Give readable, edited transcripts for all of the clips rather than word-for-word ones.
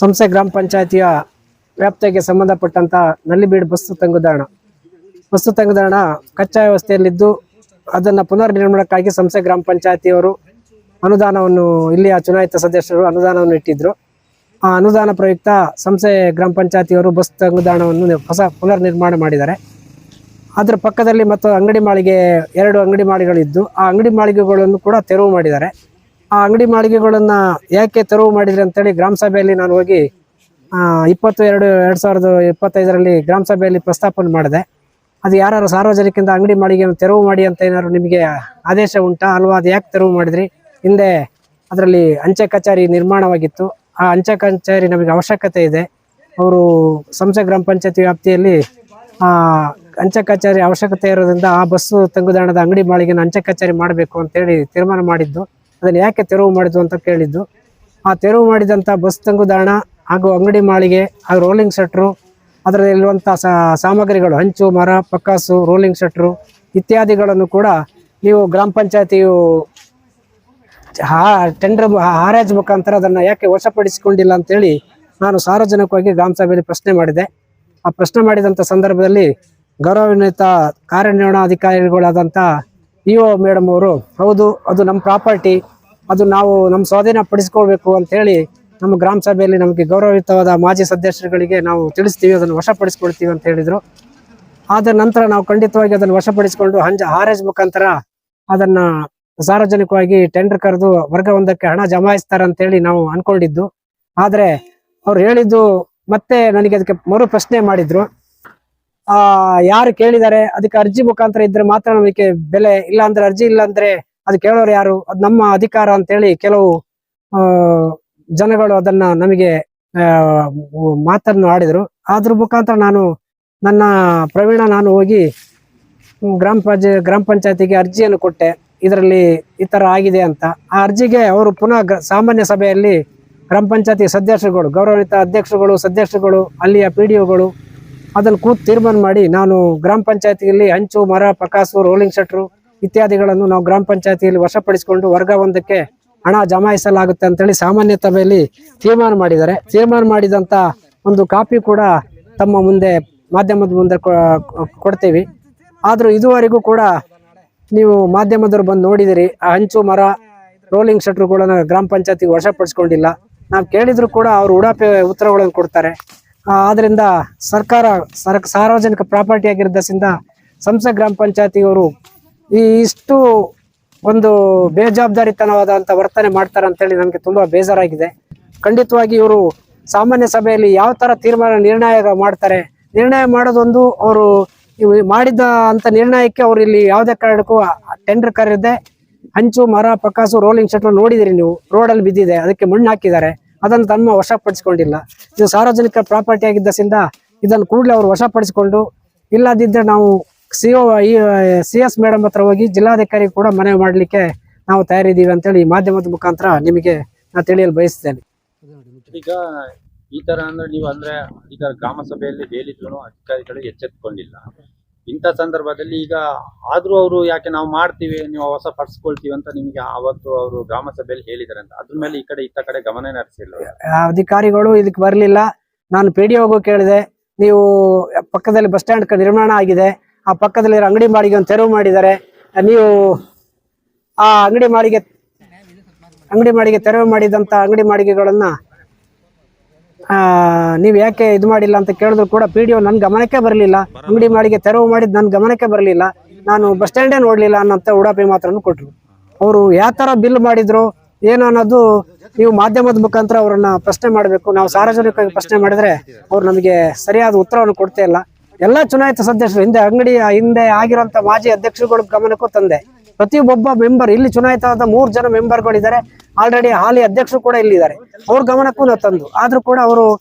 ಸಂಸ್ಥೆ ಗ್ರಾಮ ಪಂಚಾಯತಿಯ ವ್ಯಾಪ್ತಿಗೆ ಸಂಬಂಧಪಟ್ಟಂತ ನಲ್ಲಿಬೀಡು ಬಸ್ಸು ತಂಗುದಾಣ ಕಚ್ಚಾ ವ್ಯವಸ್ಥೆಯಲ್ಲಿದ್ದು ಅದನ್ನು ಪುನರ್ ನಿರ್ಮಾಣಕ್ಕಾಗಿ ಸಂಸ್ಥೆ ಗ್ರಾಮ ಪಂಚಾಯತಿಯವರು ಅನುದಾನವನ್ನು ಇಲ್ಲಿಯ ಚುನಾಯಿತ ಸದಸ್ಯರು ಅನುದಾನವನ್ನು ಇಟ್ಟಿದ್ರು. ಆ ಅನುದಾನ ಪ್ರಯುಕ್ತ ಸಂಸ್ಥೆ ಗ್ರಾಮ ಪಂಚಾಯತಿಯವರು ಬಸ್ ತಂಗುದಾಣವನ್ನು ಹೊಸ ಪುನರ್ ನಿರ್ಮಾಣ ಮಾಡಿದ್ದಾರೆ. ಅದರ ಪಕ್ಕದಲ್ಲಿ ಮತ್ತು ಅಂಗಡಿ ಮಾಳಿಗೆ 2 ಅಂಗಡಿ ಮಾಳಿಗೆಗಳಿದ್ದು ಆ ಅಂಗಡಿ ಮಾಳಿಗೆಗಳನ್ನು ಕೂಡ ತೆರವು ಮಾಡಿದ್ದಾರೆ. ಆ ಅಂಗಡಿ ಮಾಳಿಗೆಗಳನ್ನು ಯಾಕೆ ತೆರವು ಮಾಡಿದ್ರಿ ಅಂತೇಳಿ ಗ್ರಾಮ ಸಭೆಯಲ್ಲಿ ನಾನು ಹೋಗಿ 22/2025 ಗ್ರಾಮ ಸಭೆಯಲ್ಲಿ ಪ್ರಸ್ತಾಪನೆ ಮಾಡಿದೆ. ಅದು ಯಾರು ಸಾರ್ವಜನಿಕರಿಂದ ಅಂಗಡಿ ಮಾಳಿಗೆಯನ್ನು ತೆರವು ಮಾಡಿ ಅಂತ ಏನಾದ್ರು ನಿಮಗೆ ಆದೇಶ ಉಂಟಾ ಅಲ್ವಾ? ಅದು ಯಾಕೆ ತೆರವು ಮಾಡಿದ್ರಿ? ಹಿಂದೆ ಅದರಲ್ಲಿ ಅಂಚೆ ಕಚೇರಿ ನಿರ್ಮಾಣವಾಗಿತ್ತು. ಆ ಅಂಚೆ ಕಚೇರಿ ನಮಗೆ ಅವಶ್ಯಕತೆ ಇದೆ. ಅವರು ಸಂಸ್ಥೆ ಗ್ರಾಮ ಪಂಚಾಯತಿ ವ್ಯಾಪ್ತಿಯಲ್ಲಿ ಅಂಚೆ ಕಚೇರಿ ಅವಶ್ಯಕತೆ ಇರೋದ್ರಿಂದ ಆ ಬಸ್ಸು ತಂಗುದಾಣದ ಅಂಗಡಿ ಮಾಳಿಗೆನ ಅಂಚೆ ಕಚೇರಿ ಮಾಡಬೇಕು ಅಂತೇಳಿ ತೀರ್ಮಾನ ಮಾಡಿದ್ದು. ಅದನ್ನು ಯಾಕೆ ತೆರವು ಮಾಡಿದ್ದು ಅಂತ ಕೇಳಿದ್ದು. ಆ ತೆರವು ಮಾಡಿದಂಥ ಬಸ್ ತಂಗುದಾಣ ಹಾಗೂ ಅಂಗಡಿ ಮಾಳಿಗೆ ಹಾಗೂ ರೋಲಿಂಗ್ ಶಟ್ರು, ಅದರಲ್ಲಿರುವಂಥ ಸಾಮಗ್ರಿಗಳು ಹಂಚು, ಮರ, ಪಕ್ಕಾಸು, ರೋಲಿಂಗ್ ಶಟ್ರು ಇತ್ಯಾದಿಗಳನ್ನು ಕೂಡ ನೀವು ಗ್ರಾಮ ಪಂಚಾಯತಿಯು ಟೆಂಡರ್ ಹಾರಾಜು ಮುಖಾಂತರ ಅದನ್ನು ಯಾಕೆ ವಶಪಡಿಸಿಕೊಂಡಿಲ್ಲ ಅಂತೇಳಿ ನಾನು ಸಾರ್ವಜನಿಕವಾಗಿ ಗ್ರಾಮ ಸಭೆಯಲ್ಲಿ ಪ್ರಶ್ನೆ ಮಾಡಿದೆ. ಆ ಪ್ರಶ್ನೆ ಮಾಡಿದಂಥ ಸಂದರ್ಭದಲ್ಲಿ ಗೌರವಾನ್ವಿತ ಕಾರ್ಯನಿರ್ವಹಣಾಧಿಕಾರಿಗಳಾದಂಥ ಇಒ ಮೇಡಮ್ ಅವರು, ಹೌದು ಅದು ನಮ್ಮ ಪ್ರಾಪರ್ಟಿ, ಅದು ನಾವು ನಮ್ಮ ಸ್ವಾಧೀನ ಪಡಿಸ್ಕೊಳ್ಬೇಕು ಅಂತೇಳಿ ನಮ್ಮ ಗ್ರಾಮ ಸಭೆಯಲ್ಲಿ ನಮಗೆ ಗೌರವಯುತವಾದ ಮಾಜಿ ಸದಸ್ಯರುಗಳಿಗೆ ನಾವು ತಿಳಿಸ್ತೀವಿ, ಅದನ್ನು ವಶಪಡಿಸ್ಕೊಳ್ತೀವಿ ಅಂತ ಹೇಳಿದರು. ಆದ ನಂತರ ನಾವು ಖಂಡಿತವಾಗಿ ಅದನ್ನು ವಶಪಡಿಸಿಕೊಂಡು ಹಾರಾಜು ಮುಖಾಂತರ ಅದನ್ನು ಸಾರ್ವಜನಿಕವಾಗಿ ಟೆಂಡರ್ ಕರೆದು ವರ್ಗ 1ಕ್ಕೆ ಹಣ ಜಮಾಯಿಸ್ತಾರೆ ಅಂತೇಳಿ ನಾವು ಅನ್ಕೊಂಡಿದ್ದು. ಆದರೆ ಅವ್ರು ಹೇಳಿದ್ದು ಮತ್ತೆ ನನಗೆ ಅದಕ್ಕೆ ಮರು ಪ್ರಶ್ನೆ ಮಾಡಿದ್ರು. ಯಾರು ಕೇಳಿದ್ದಾರೆ ಅದಕ್ಕೆ ಅರ್ಜಿ ಮುಖಾಂತರ ಇದ್ರೆ ಮಾತ್ರ ನಮಗೆ ಬೆಲೆ, ಇಲ್ಲ ಅಂದ್ರೆ ಅರ್ಜಿ ಇಲ್ಲ ಅಂದ್ರೆ ಅದು ಕೇಳೋರು ಯಾರು, ಅದು ನಮ್ಮ ಅಧಿಕಾರ ಅಂತೇಳಿ ಕೆಲವು ಜನಗಳು ಅದನ್ನ ನಮಗೆ ಮಾತನ್ನು ಆಡಿದ್ರು. ಅದ್ರ ಮುಖಾಂತರ ನಾನು ಹೋಗಿ ಗ್ರಾಮ ಪಂಚಾಯತಿಗೆ ಅರ್ಜಿಯನ್ನು ಕೊಟ್ಟೆ. ಇದರಲ್ಲಿ ಈ ತರ ಆಗಿದೆ ಅಂತ. ಆ ಅರ್ಜಿಗೆ ಅವರು ಪುನಃ ಸಾಮಾನ್ಯ ಸಭೆಯಲ್ಲಿ ಗ್ರಾಮ ಪಂಚಾಯತಿ ಸದಸ್ಯರುಗಳು, ಗೌರವಾನ್ವಿತ ಅಧ್ಯಕ್ಷರುಗಳು, ಸದಸ್ಯರುಗಳು, ಅಲ್ಲಿಯ PDOಗಳು ಅದನ್ನು ಕೂತು ತೀರ್ಮಾನ ಮಾಡಿ ನಾನು ಗ್ರಾಮ ಪಂಚಾಯತಿಯಲ್ಲಿ ಹಂಚು, ಮರ, ಪಕಾಸು, ರೋಲಿಂಗ್ ಶಟ್ರು ಇತ್ಯಾದಿಗಳನ್ನು ನಾವು ಗ್ರಾಮ ಪಂಚಾಯತಿಯಲ್ಲಿ ವಶಪಡಿಸಿಕೊಂಡು ವರ್ಗ 1ಕ್ಕೆ ಹಣ ಜಮಾಯಿಸಲಾಗುತ್ತೆ ಅಂತೇಳಿ ಸಾಮಾನ್ಯ ಸಭೆಯಲ್ಲಿ ತೀರ್ಮಾನ ಮಾಡಿದ್ದಾರೆ. ತೀರ್ಮಾನ ಮಾಡಿದಂಥ ಒಂದು ಕಾಪಿ ಕೂಡ ತಮ್ಮ ಮುಂದೆ ಮಾಧ್ಯಮದ ಮುಂದೆ ಕೊಡ್ತೀವಿ. ಆದರೂ ಇದುವರೆಗೂ ಕೂಡ ನೀವು ಮಾಧ್ಯಮದವರು ಬಂದು ನೋಡಿದಿರಿ, ಆ ಹಂಚು, ಮರ, ರೋಲಿಂಗ್ ಶಟ್ರುಗಳನ್ನು ಗ್ರಾಮ ಪಂಚಾಯತಿಗೆ ವಶಪಡಿಸ್ಕೊಂಡಿಲ್ಲ. ನಾವು ಕೇಳಿದ್ರು ಕೂಡ ಅವರು ಉಡಾಪೆ ಉತ್ತರಗಳನ್ನು ಕೊಡ್ತಾರೆ. ಆದ್ರಿಂದ ಸಾರ್ವಜನಿಕ ಪ್ರಾಪರ್ಟಿ ಆಗಿರೋದ್ರಿಂದ ಸಂಸ್ಥೆ ಗ್ರಾಮ ಪಂಚಾಯತಿಯವರು ಇಷ್ಟು ಒಂದು ಬೇಜವಾಬ್ದಾರಿತನವಾದಂಥ ವರ್ತನೆ ಮಾಡ್ತಾರೆ ಅಂತೇಳಿ ನನಗೆ ತುಂಬಾ ಬೇಜಾರಾಗಿದೆ. ಖಂಡಿತವಾಗಿ ಇವರು ಸಾಮಾನ್ಯ ಸಭೆಯಲ್ಲಿ ಯಾವ ತರ ನಿರ್ಣಯ ಮಾಡ್ತಾರೆ, ನಿರ್ಣಯ ಮಾಡೋದೊಂದು, ಅವರು ಮಾಡಿದ ಅಂತ ನಿರ್ಣಯಕ್ಕೆ ಅವ್ರು ಇಲ್ಲಿ ಯಾವುದೇ ಕಾರಣಕ್ಕೂ ಟೆಂಡರ್ ಕರೆಯದೆ ಹಂಚು, ಮರ, ಪಕ್ಕಾಸು, ರೋಲಿಂಗ್ ಶಟ್ರು ನೋಡಿದಿರಿ ನೀವು, ರೋಡಲ್ಲಿ ಬಿದ್ದಿದೆ, ಅದಕ್ಕೆ ಮಣ್ಣು ಹಾಕಿದ್ದಾರೆ, ಅದನ್ನು ತಮ್ಮ ವಶಪಡಿಸಿಕೊಂಡಿಲ್ಲ. ಇದು ಸಾರ್ವಜನಿಕ ಪ್ರಾಪರ್ಟಿ ಆಗಿದ್ದರಿಂದ ಇದನ್ನು ಕೂಡಲೇ ಅವರು ವಶಪಡಿಸಿಕೊಂಡು, ಇಲ್ಲದಿದ್ದರೆ ನಾವು CS ಮೇಡಮ್ ಹತ್ರ ಹೋಗಿ ಜಿಲ್ಲಾಧಿಕಾರಿ ಕೂಡ ಮನವಿ ಮಾಡಲಿಕ್ಕೆ ನಾವು ತಯಾರಿದ್ದೀವಿ ಅಂತೇಳಿ ಮಾಧ್ಯಮದ ಮುಖಾಂತರ ನಿಮಗೆ ನಾನು ತಿಳಿಯಲು ಬಯಸ್ತೇನೆ. ಈಗ ಈ ತರ ಅಂದ್ರೆ ನೀವು ಗ್ರಾಮ ಸಭೆಯಲ್ಲಿ ಹೇಳಿದ್ರು ಅಧಿಕಾರಿಗಳು ಎಚ್ಚೆತ್ತುಕೊಂಡಿಲ್ಲ. ಇಂಥ ಸಂದರ್ಭದಲ್ಲಿ ಈಗ ಆದ್ರೂ ಅವರು ಯಾಕೆ ನಾವು ಮಾಡ್ತೀವಿ, ನೀವು ಹೊಸ ಪಡಿಸ್ಕೊಳ್ತೀವಿ ಅಂತ ನಿಮಗೆ ಅವತ್ತು ಅವರು ಗ್ರಾಮ ಸಭೆಯಲ್ಲಿ ಹೇಳಿದಾರೆ ಅಂತ, ಅದ್ರ ಮೇಲೆ ಇತ್ತ ಕಡೆ ಗಮನ ಹರಿಸಿಲ್ಲ ಅಧಿಕಾರಿಗಳು. ಇದಕ್ಕೆ ಬರಲಿಲ್ಲ. ನಾನು PDOಗೂ ಕೇಳಿದೆ, ನೀವು ಪಕ್ಕದಲ್ಲಿ ಬಸ್ ಸ್ಟ್ಯಾಂಡ್ ನಿರ್ಮಾಣ ಆಗಿದೆ, ಆ ಪಕ್ಕದಲ್ಲಿ ಅಂಗಡಿ ಮಾಳಿಗೆ ತೆರವು ಮಾಡಿದ್ದಾರೆ, ನೀವು ಆ ಅಂಗಡಿ ಮಾಳಿಗೆ ತೆರವು ಮಾಡಿದಂತ ಅಂಗಡಿ ಮಾಳಿಗೆಗಳನ್ನ ನೀವು ಯಾಕೆ ಇದು ಮಾಡಿಲ್ಲ ಅಂತ ಕೇಳಿದ್ರು ಕೂಡ PDO ನನ್ನ ಗಮನಕ್ಕೆ ಬರಲಿಲ್ಲ. ಅಂಗಡಿ ಮಾಳಿಗೆ ತೆರವು ಮಾಡಿದ್ ನನ್ನ ಗಮನಕ್ಕೆ ಬರಲಿಲ್ಲ, ನಾನು ಬಸ್ ಸ್ಟ್ಯಾಂಡೇ ನೋಡ್ಲಿಲ್ಲ ಅನ್ನೋಂಥ ಉಡಾಪಿ ಮಾತ್ರನು ಕೊಟ್ರು. ಅವರು ಯಾವ ತರ ಬಿಲ್ ಮಾಡಿದ್ರು ಏನು ಅನ್ನೋದು ನೀವು ಮಾಧ್ಯಮದ ಮುಖಾಂತರ ಅವರನ್ನ ಪ್ರಶ್ನೆ ಮಾಡಬೇಕು. ನಾವು ಸಾರ್ವಜನಿಕವಾಗಿ ಪ್ರಶ್ನೆ ಮಾಡಿದ್ರೆ ಅವ್ರು ನಮಗೆ ಸರಿಯಾದ ಉತ್ತರವನ್ನು ಕೊಡ್ತಾ ಇಲ್ಲ. ಎಲ್ಲ ಚುನಾಯಿತ ಸದಸ್ಯರು ಹಿಂದೆ ಆಗಿರುವಂತ ಮಾಜಿ ಅಧ್ಯಕ್ಷರುಗಳ ಗಮನಕ್ಕೂ ತಂದೆ. ಪ್ರತಿಯೊಬ್ಬ ಮೆಂಬರ್, ಇಲ್ಲಿ ಚುನಾಯಿತವಾದ 3 ಜನ ಮೆಂಬರ್ಗಳಿದ್ದಾರೆ, ಆಲ್ರೆಡಿ ಹಾಲಿ ಅಧ್ಯಕ್ಷರು ಕೂಡ ಇಲ್ಲಿದ್ದಾರೆ, ಅವ್ರ ಗಮನಕ್ಕೂ ನಾವು ತಂದು. ಆದ್ರೂ ಕೂಡ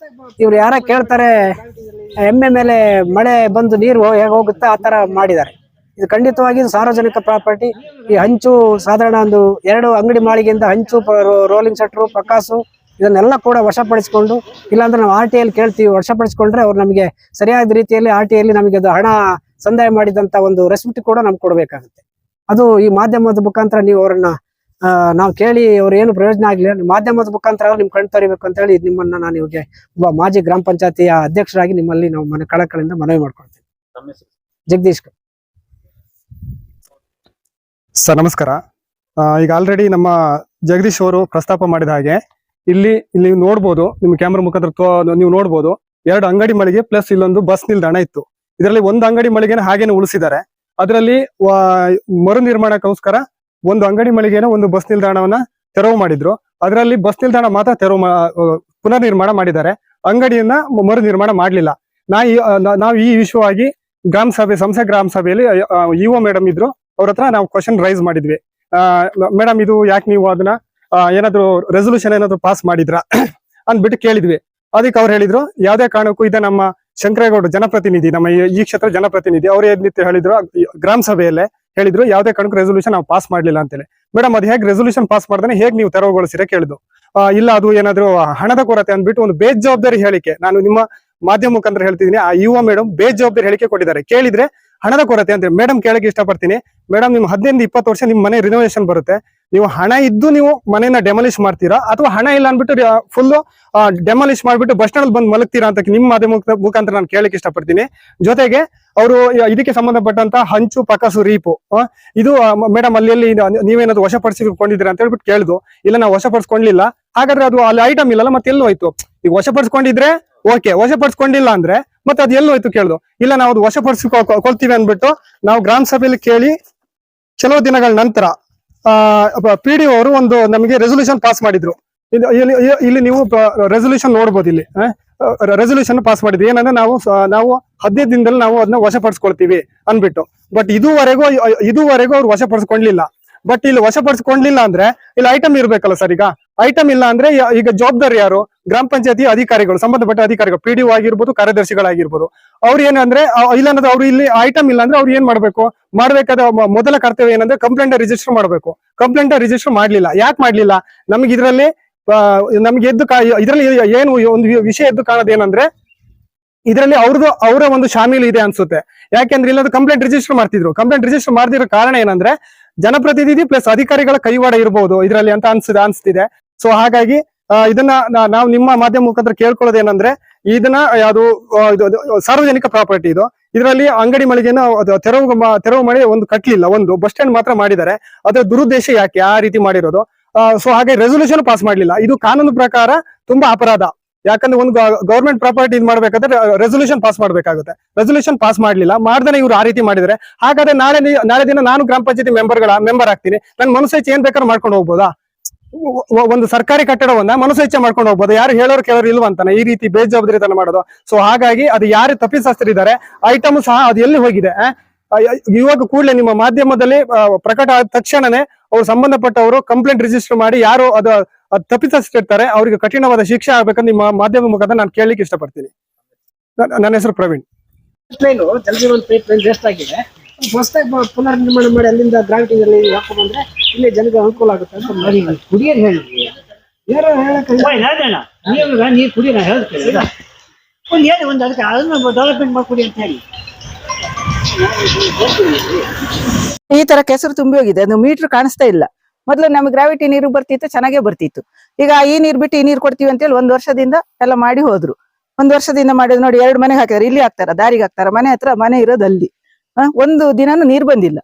ಇವ್ರು ಯಾರ ಕೇಳ್ತಾರೆ, ಎಮ್ಮೆ ಮೇಲೆ ಮಳೆ ಬಂದು ನೀರು ಹೇಗೆ ಹೋಗುತ್ತೆ ಆ ತರ ಮಾಡಿದ್ದಾರೆ. ಇದು ಖಂಡಿತವಾಗಿ ಸಾರ್ವಜನಿಕ ಪ್ರಾಪರ್ಟಿ. ಈ ಹಂಚು ಸಾಧಾರಣ ಒಂದು 2 ಅಂಗಡಿ ಮಾಳಿಗೆಯಿಂದ ಹಂಚು, ರೋಲಿಂಗ್ ಶಟ್ರು, ಪಕ್ಕಾಸು ಇದನ್ನೆಲ್ಲ ಕೂಡ ವಶಪಡಿಸಿಕೊಂಡು, ಇಲ್ಲಾಂದ್ರೆ ನಾವು RTI ಕೇಳ್ತೀವಿ, ವಶಪಡಿಸಿಕೊಂಡ್ರೆ ಅವ್ರು ನಮಗೆ ಸರಿಯಾದ ರೀತಿಯಲ್ಲಿ RTI ನಮಗೆ ಅದು ಹಣ ಸಂದಾಯ ಮಾಡಿದಂತ ಒಂದು ರೆಸಿಪ್ಟ್ ಕೂಡ ನಮ್ಗೆ ಕೊಡಬೇಕಾಗುತ್ತೆ. ಅದು ಈ ಮಾಧ್ಯಮದ ಮುಖಾಂತರ ನೀವು ಅವರನ್ನ ನಾವು ಕೇಳಿ ಅವ್ರು ಏನು ಪ್ರಯೋಜನ ಆಗ್ಲಿಲ್ಲ, ಮಾಧ್ಯಮದ ಮುಖಾಂತರ ನಿಮ್ ಕಣ್ ತರಿಬೇಕು ಅಂತ ಹೇಳಿ ನಿಮ್ಮನ್ನ ನಾನು ಇವಾಗ ಒಬ್ಬ ಮಾಜಿ ಗ್ರಾಮ ಪಂಚಾಯತಿಯ ಅಧ್ಯಕ್ಷರಾಗಿ ನಿಮ್ಮಲ್ಲಿ ನಾವು ಕಳಕಳಿಂದ ಮನವಿ ಮಾಡ್ಕೊಳ್ತೀವಿ. ತಮ್ಮ ಹೆಸರು? ಜಗದೀಶ್. ಸರ್ ನಮಸ್ಕಾರ. ಈಗ ಆಲ್ರೆಡಿ ನಮ್ಮ ಜಗದೀಶ್ ಅವರು ಪ್ರಸ್ತಾಪ ಮಾಡಿದ ಹಾಗೆ ಇಲ್ಲಿ ನೋಡ್ಬೋದು, ನಿಮ್ಮ ಕ್ಯಾಮ್ರಾ ಮುಖಾಂತರ ನೀವು ನೋಡ್ಬೋದು, 2 ಅಂಗಡಿ ಮಳಿಗೆ ಪ್ಲಸ್ ಇಲ್ಲೊಂದು ಬಸ್ ನಿಲ್ದಾಣ ಇತ್ತು. ಇದರಲ್ಲಿ ಒಂದು ಅಂಗಡಿ ಮಳಿಗೆನ ಹಾಗೇನೆ ಉಳಿಸಿದ್ದಾರೆ. ಅದರಲ್ಲಿ ಮರು ನಿರ್ಮಾಣಕ್ಕೋಸ್ಕರ ಒಂದು ಅಂಗಡಿ ಮಳಿಗೆನ ಒಂದು ಬಸ್ ನಿಲ್ದಾಣವನ್ನ ತೆರವು ಮಾಡಿದ್ರು. ಅದರಲ್ಲಿ ಬಸ್ ನಿಲ್ದಾಣ ಮಾತ್ರ ಪುನರ್ ನಿರ್ಮಾಣ ಮಾಡಿದ್ದಾರೆ, ಅಂಗಡಿಯನ್ನ ಮರು ನಿರ್ಮಾಣ ಮಾಡ್ಲಿಲ್ಲ. ನಾವು ಈ ವಿಷಯವಾಗಿ ಸಂಸದ ಗ್ರಾಮ ಸಭೆಯಲ್ಲಿ ಇಒ ಮೇಡಮ್ ಇದ್ರು, ಅವ್ರ ಹತ್ರ ನಾವು ಕ್ವಶನ್ ರೈಸ್ ಮಾಡಿದ್ವಿ. ಮೇಡಮ್ ಇದು ಯಾಕೆ ನೀವು ಅದನ್ನ ಏನಾದ್ರು ರೆಸೊಲ್ಯೂಷನ್ ಏನಾದ್ರು ಪಾಸ್ ಮಾಡಿದ್ರಾ ಅಂದ್ಬಿಟ್ಟು ಕೇಳಿದ್ವಿ. ಅದಕ್ಕೆ ಅವ್ರು ಹೇಳಿದ್ರು ಯಾವ್ದೇ ಕಾರಣಕ್ಕೂ ಇದೆ, ನಮ್ಮ ಶಂಕರೇಗೌಡ ಜನಪ್ರತಿನಿಧಿ, ನಮ್ಮ ಈ ಕ್ಷೇತ್ರ ಜನಪ್ರತಿನಿಧಿ, ಅವ್ರು ಏನಿತ್ತು ಹೇಳಿದ್ರು ಗ್ರಾಮ ಸಭೆಯಲ್ಲೇ ಹೇಳಿದ್ರು ಯಾವ್ದೇ ಕಾರಣಕ್ಕೂ ರೆಸೊಲ್ಯೂಷನ್ ನಾವು ಪಾಸ್ ಮಾಡ್ಲಿಲ್ಲ ಅಂತೇಳಿ. ಮೇಡಮ್ ಅದು ಹೇಗೆ ರೆಸೊಲ್ಯೂಷನ್ ಪಾಸ್ ಮಾಡ್ದಾನೆ ಹೇಗೆ ನೀವು ತೆರವುಗೊಳಿಸಿರ ಕೇಳಿದ್ರು. ಇಲ್ಲ ಅದು ಏನಾದ್ರು ಹಣದ ಕೊರತೆ ಅಂದ್ಬಿಟ್ಟು ಒಂದು ಬೇಜವಾಬ್ದಾರಿ ಹೇಳಿಕೆ, ನಾನು ನಿಮ್ಮ ಮಾಧ್ಯಮ ಮುಖಾಂತರ ಹೇಳ್ತಿದ್ದೀನಿ, ಆ ಯುವ ಮೇಡಮ್ ಬೇಜವಾಬ್ದಾರಿ ಹೇಳಿಕೆ ಕೊಟ್ಟಿದ್ದಾರೆ. ಕೇಳಿದ್ರೆ ಹಣದ ಕೊರತೆ ಅಂತ. ಮೇಡಮ್ ಕೇಳಕ್ಕೆ ಇಷ್ಟಪಡ್ತೀನಿ, ಮೇಡಮ್ ನಿಮ್ 15-20 ವರ್ಷ ನಿಮ್ ಮನೆ ರಿನೋವೇಷನ್ ಬರುತ್ತೆ, ನೀವು ಹಣ ಇದ್ದು ನೀವು ಮನೆಯನ್ನ ಡೆಮಾಲಿಷ್ ಮಾಡ್ತೀರಾ ಅಥವಾ ಹಣ ಇಲ್ಲ ಅನ್ಬಿಟ್ಟು ಫುಲ್ ಡೆಮಾಲಿಷ್ ಮಾಡ್ಬಿಟ್ಟು ಬಸ್ ಸ್ಟ್ಯಾಂಡ್ ಬಂದು ಮಲಗ್ತೀರಾ ಅಂತ ನಿಮ್ಮ ಮಾಧ್ಯಮ ಮುಖಾಂತರ ನಾನು ಕೇಳಕ್ಕೆ ಇಷ್ಟಪಡ್ತೀನಿ. ಜೊತೆಗೆ ಅವರು ಇದಕ್ಕೆ ಸಂಬಂಧಪಟ್ಟಂತ ಹಂಚು ಪಕಸು ರೀಪು ಇದು ಮೇಡಮ್ ಅಲ್ಲಿ ನೀವೇನಾದ್ರು ವಶಪಡಿಸಿಕೊಂಡಿದ್ದೀರಾ ಅಂತ ಹೇಳ್ಬಿಟ್ಟು ಕೇಳಿದ್ರು. ಇಲ್ಲ ನಾವು ವಶಪಡಿಸ್ಕೊಂಡಿಲ್ಲ. ಹಾಗಾದ್ರೆ ಅದು ಅಲ್ಲಿ ಐಟಮ್ ಇಲ್ಲಲ್ಲ, ಮತ್ತೆ ಎಲ್ಲೋ ಹೋಯ್ತು? ಈಗ ವಶಪಡಿಸ್ಕೊಂಡಿದ್ರೆ ಓಕೆ, ವಶಪಡಿಸ್ಕೊಂಡಿಲ್ಲ ಅಂದ್ರೆ ಮತ್ತೆ ಅದು ಎಲ್ಲೋ ಹೋಯ್ತು ಕೇಳಿದ್ರು. ಇಲ್ಲ ನಾವು ಅದು ವಶಪಡಿಸಿಕೊಳ್ತೀವಿ ಅಂದ್ಬಿಟ್ಟು ನಾವು ಗ್ರಾಮ ಸಭೆಯಲ್ಲಿ ಕೇಳಿ ಕೆಲವು ದಿನಗಳ ನಂತರ PDO ಅವರು ಒಂದು ನಮಗೆ ರೆಸೊಲ್ಯೂಷನ್ ಪಾಸ್ ಮಾಡಿದ್ರು. ಇಲ್ಲಿ ನೀವು ರೆಸೊಲ್ಯೂಷನ್ ನೋಡ್ಬೋದು, ಇಲ್ಲಿ ರೆಸೊಲ್ಯೂಷನ್ ಪಾಸ್ ಮಾಡಿದ್ವಿ. ಏನಂದ್ರೆ ನಾವು 15 ದಿನದಲ್ಲಿ ನಾವು ಅದನ್ನ ವಶಪಡಿಸ್ಕೊಳ್ತೀವಿ ಅನ್ಬಿಟ್ಟು. ಬಟ್ ಇದುವರೆಗೂ ಅವ್ರು ವಶಪಡಿಸ್ಕೊಂಡ್ಲಿಲ್ಲ. ಬಟ್ ಇಲ್ಲಿ ವಶಪಡಿಸ್ಕೊಂಡ್ಲಿಲ್ಲ ಅಂದ್ರೆ ಇಲ್ಲಿ ಐಟಮ್ ಇರ್ಬೇಕಲ್ಲ ಸರ್. ಈಗ ಐಟಮ್ ಇಲ್ಲ ಅಂದ್ರೆ ಈಗ ಜವಾಬ್ದಾರಿ ಯಾರು? ಗ್ರಾಮ ಪಂಚಾಯತಿ ಅಧಿಕಾರಿಗಳು, ಸಂಬಂಧಪಟ್ಟ ಅಧಿಕಾರಿಗಳು, PDO ಆಗಿರ್ಬೋದು, ಕಾರ್ಯದರ್ಶಿಗಳಾಗಿರ್ಬೋದು. ಅವ್ರು ಏನಂದ್ರೆ ಇಲ್ಲಾಂದ್ರೆ ಅವ್ರು ಇಲ್ಲಿ ಐಟಮ್ ಇಲ್ಲ ಅಂದ್ರೆ ಅವ್ರು ಏನ್ ಮಾಡ್ಬೇಕಾದ ಮೊದಲ ಕರ್ತವ್ಯ ಏನಂದ್ರೆ ಕಂಪ್ಲೇಂಟ್ ರಿಜಿಸ್ಟರ್ ಮಾಡ್ಬೇಕು. ಕಂಪ್ಲೇಂಟ್ ರಿಜಿಸ್ಟರ್ ಮಾಡ್ಲಿಲ್ಲ. ಯಾಕೆ ಮಾಡ್ಲಿಲ್ಲ? ನಮ್ಗೆ ಇದರಲ್ಲಿ ಇದರಲ್ಲಿ ಏನು ಒಂದು ವಿಷಯ ಎದ್ದು ಕಾಣೋದೇನಂದ್ರೆ ಇದರಲ್ಲಿ ಅವರ ಒಂದು ಶಾಮೀಲು ಇದೆ ಅನ್ಸುತ್ತೆ. ಯಾಕೆಂದ್ರೆ ಇಲ್ಲದ ಕಂಪ್ಲೇಂಟ್ ರಿಜಿಸ್ಟರ್ ಮಾಡ್ತಿದ್ರು. ಕಂಪ್ಲೇಂಟ್ ರಿಜಿಸ್ಟರ್ ಮಾಡ್ತಿರೋ ಕಾರಣ ಏನಂದ್ರೆ ಜನಪ್ರತಿನಿಧಿ ಪ್ಲಸ್ ಅಧಿಕಾರಿಗಳ ಕೈವಾಡ ಇರಬಹುದು ಇದರಲ್ಲಿ ಅಂತ ಅನ್ಸ್ತಿದೆ. ಸೊ ಹಾಗಾಗಿ ಇದನ್ನ ನಾವು ನಿಮ್ಮ ಮಾಧ್ಯಮ ಮುಖಾಂತರ ಕೇಳ್ಕೊಳ್ಳೋದೇನಂದ್ರೆ ಇದನ್ನ ಯಾವುದು ಸಾರ್ವಜನಿಕ ಪ್ರಾಪರ್ಟಿ ಇದು. ಇದರಲ್ಲಿ ಅಂಗಡಿ ಮಳಿಗೆನ ತೆರವು ಮಾಡಿ ಒಂದು ಕಟ್ಲಿಲ್ಲ, ಒಂದು ಬಸ್ ಸ್ಟ್ಯಾಂಡ್ ಮಾತ್ರ ಮಾಡಿದ್ದಾರೆ. ಅದರ ದುರುದ್ದೇಶ ಯಾಕೆ ಆ ರೀತಿ ಮಾಡಿರೋದು? ಸೊ ಹಾಗೆ ರೆಸೊಲ್ಯೂಷನ್ ಪಾಸ್ ಮಾಡ್ಲಿಲ್ಲ. ಇದು ಕಾನೂನು ಪ್ರಕಾರ ತುಂಬಾ ಅಪರಾಧ. ಯಾಕಂದ್ರೆ ಒಂದು ಗವರ್ಮೆಂಟ್ ಪ್ರಾಪರ್ಟಿ ಇದು ಮಾಡ್ಬೇಕಾದ್ರೆ ರೆಸೊಲ್ಯೂಷನ್ ಪಾಸ್ ಮಾಡ್ಬೇಕಾಗುತ್ತೆ. ರೆಸೊಲ್ಯೂಷನ್ ಪಾಸ್ ಮಾಡ್ಲಿಲ್ಲ, ಮಾಡ್ದೇನೆ ಇವ್ರು ಆ ರೀತಿ ಮಾಡಿದ್ರೆ ಹಾಗಾದ್ರೆ ನಾಳೆ ದಿನ ನಾನು ಗ್ರಾಮ ಪಂಚಾಯತಿ ಮೆಂಬರ್ ಆಗ್ತೀನಿ. ನನ್ ಮನಸ್ಸು ಏನ್ ಬೇಕಾದ್ರೂ ಮಾಡ್ಕೊಂಡು ಹೋಗ್ಬೋದಾ? ಒಂದು ಸರ್ಕಾರಿ ಕಟ್ಟಡವನ್ನ ಮನಸ್ಸು ಮಾಡ್ಕೊಂಡು ಹೋಗ್ಬೋದು. ಯಾರು ಹೇಳೋರು ಕೇಳೋರು ಇಲ್ವಂತಾನೆ ಈ ರೀತಿ ಬೇಜವಾಬ್ದಾರಿತನ ಮಾಡೋದು. ಸೊ ಹಾಗಾಗಿ ಅದು ಯಾರು ತಪ್ಪಿತಸ್ಥರಿದ್ದಾರೆ, ಐಟಮ್ ಸಹ ಅದು ಎಲ್ಲಿ ಹೋಗಿದೆ ಇವಾಗ ಕೂಡಲೇ ನಿಮ್ಮ ಮಾಧ್ಯಮದಲ್ಲಿ ಪ್ರಕಟ ಆದ ತಕ್ಷಣನೇ ಅವ್ರು ಸಂಬಂಧಪಟ್ಟವರು ಕಂಪ್ಲೇಂಟ್ ರಿಜಿಸ್ಟರ್ ಮಾಡಿ ಯಾರು ಅದು ತಪ್ಪಿತಸ್ಥರಿರ್ತಾರೆ ಅವರಿಗೆ ಕಠಿಣವಾದ ಶಿಕ್ಷೆ ಆಗ್ಬೇಕಂತ ನಿಮ್ಮ ಮಾಧ್ಯಮ ಮುಖಾಂತರ ನಾನು ಕೇಳಲಿಕ್ಕೆ ಇಷ್ಟಪಡ್ತೀನಿ. ನನ್ನ ಹೆಸರು ಪ್ರವೀಣ್. ಜಲಜೀವನ್ ಟ್ರೈನ್ ವೇಸ್ಟ್ ಆಗಿದೆ, ಹೊಸದಾಗಿ ಪುನರ್ ನಿರ್ಮಾಣ ಮಾಡಿ ಅಲ್ಲಿಂದ ಗ್ರಾವಿಟಿ ಹಾಕಿ ಬಂದ್ರೆ ಇಲ್ಲಿ ಜನರಿಗೆ ಅನುಕೂಲ ಆಗುತ್ತೆ ಅಂತ ಮಾಡಿ ಕುಡಿಯೋದು ಹೇಳಿದ್ವಿ. ಯಾರು ನೀರು ಕುಡಿಯೋಣ ಹೇಳ್ತೀವಿ ಒಂದು ಹೇಳಿ ಒಂದು ಅದಕ್ಕೆ ಅದನ್ನ ಡೆವಲಪ್ಮೆಂಟ್ ಮಾಡ್ಕೊಡಿ ಅಂತ ಹೇಳಿ. ಈ ತರ ಕೆಸರು ತುಂಬಿ ಹೋಗಿದೆ, ಅದು ಮೀಟರ್ ಕಾಣಿಸ್ತಾ ಇಲ್ಲ. ಮೊದ್ಲು ನಮ್ಗೆ ಗ್ರಾವಿಟಿ ನೀರು ಬರ್ತಿತ್ತು, ಚೆನ್ನಾಗೇ ಬರ್ತಿತ್ತು. ಈಗ ಈ ನೀರ್ ಬಿಟ್ಟು ಈ ನೀರ್ ಕೊಡ್ತೀವಿ ಅಂತೇಳಿ 1 ವರ್ಷದಿಂದ ಎಲ್ಲ ಮಾಡಿ ಹೋದ್ರು. 1 ವರ್ಷದಿಂದ ಮಾಡಿದ್ ನೋಡಿ, 2 ಮನೆಗೆ ಹಾಕಿದಾರೆ. ಇಲ್ಲಿ ಹಾಕ್ತಾರ, ದಾರಿಗೆ ಹಾಕ್ತಾರ, ಮನೆ ಹತ್ರ ಮನೆ ಇರೋದು ಅಲ್ಲಿ. ಒಂದು ದಿನಾನು ನೀರ್ ಬಂದಿಲ್ಲ.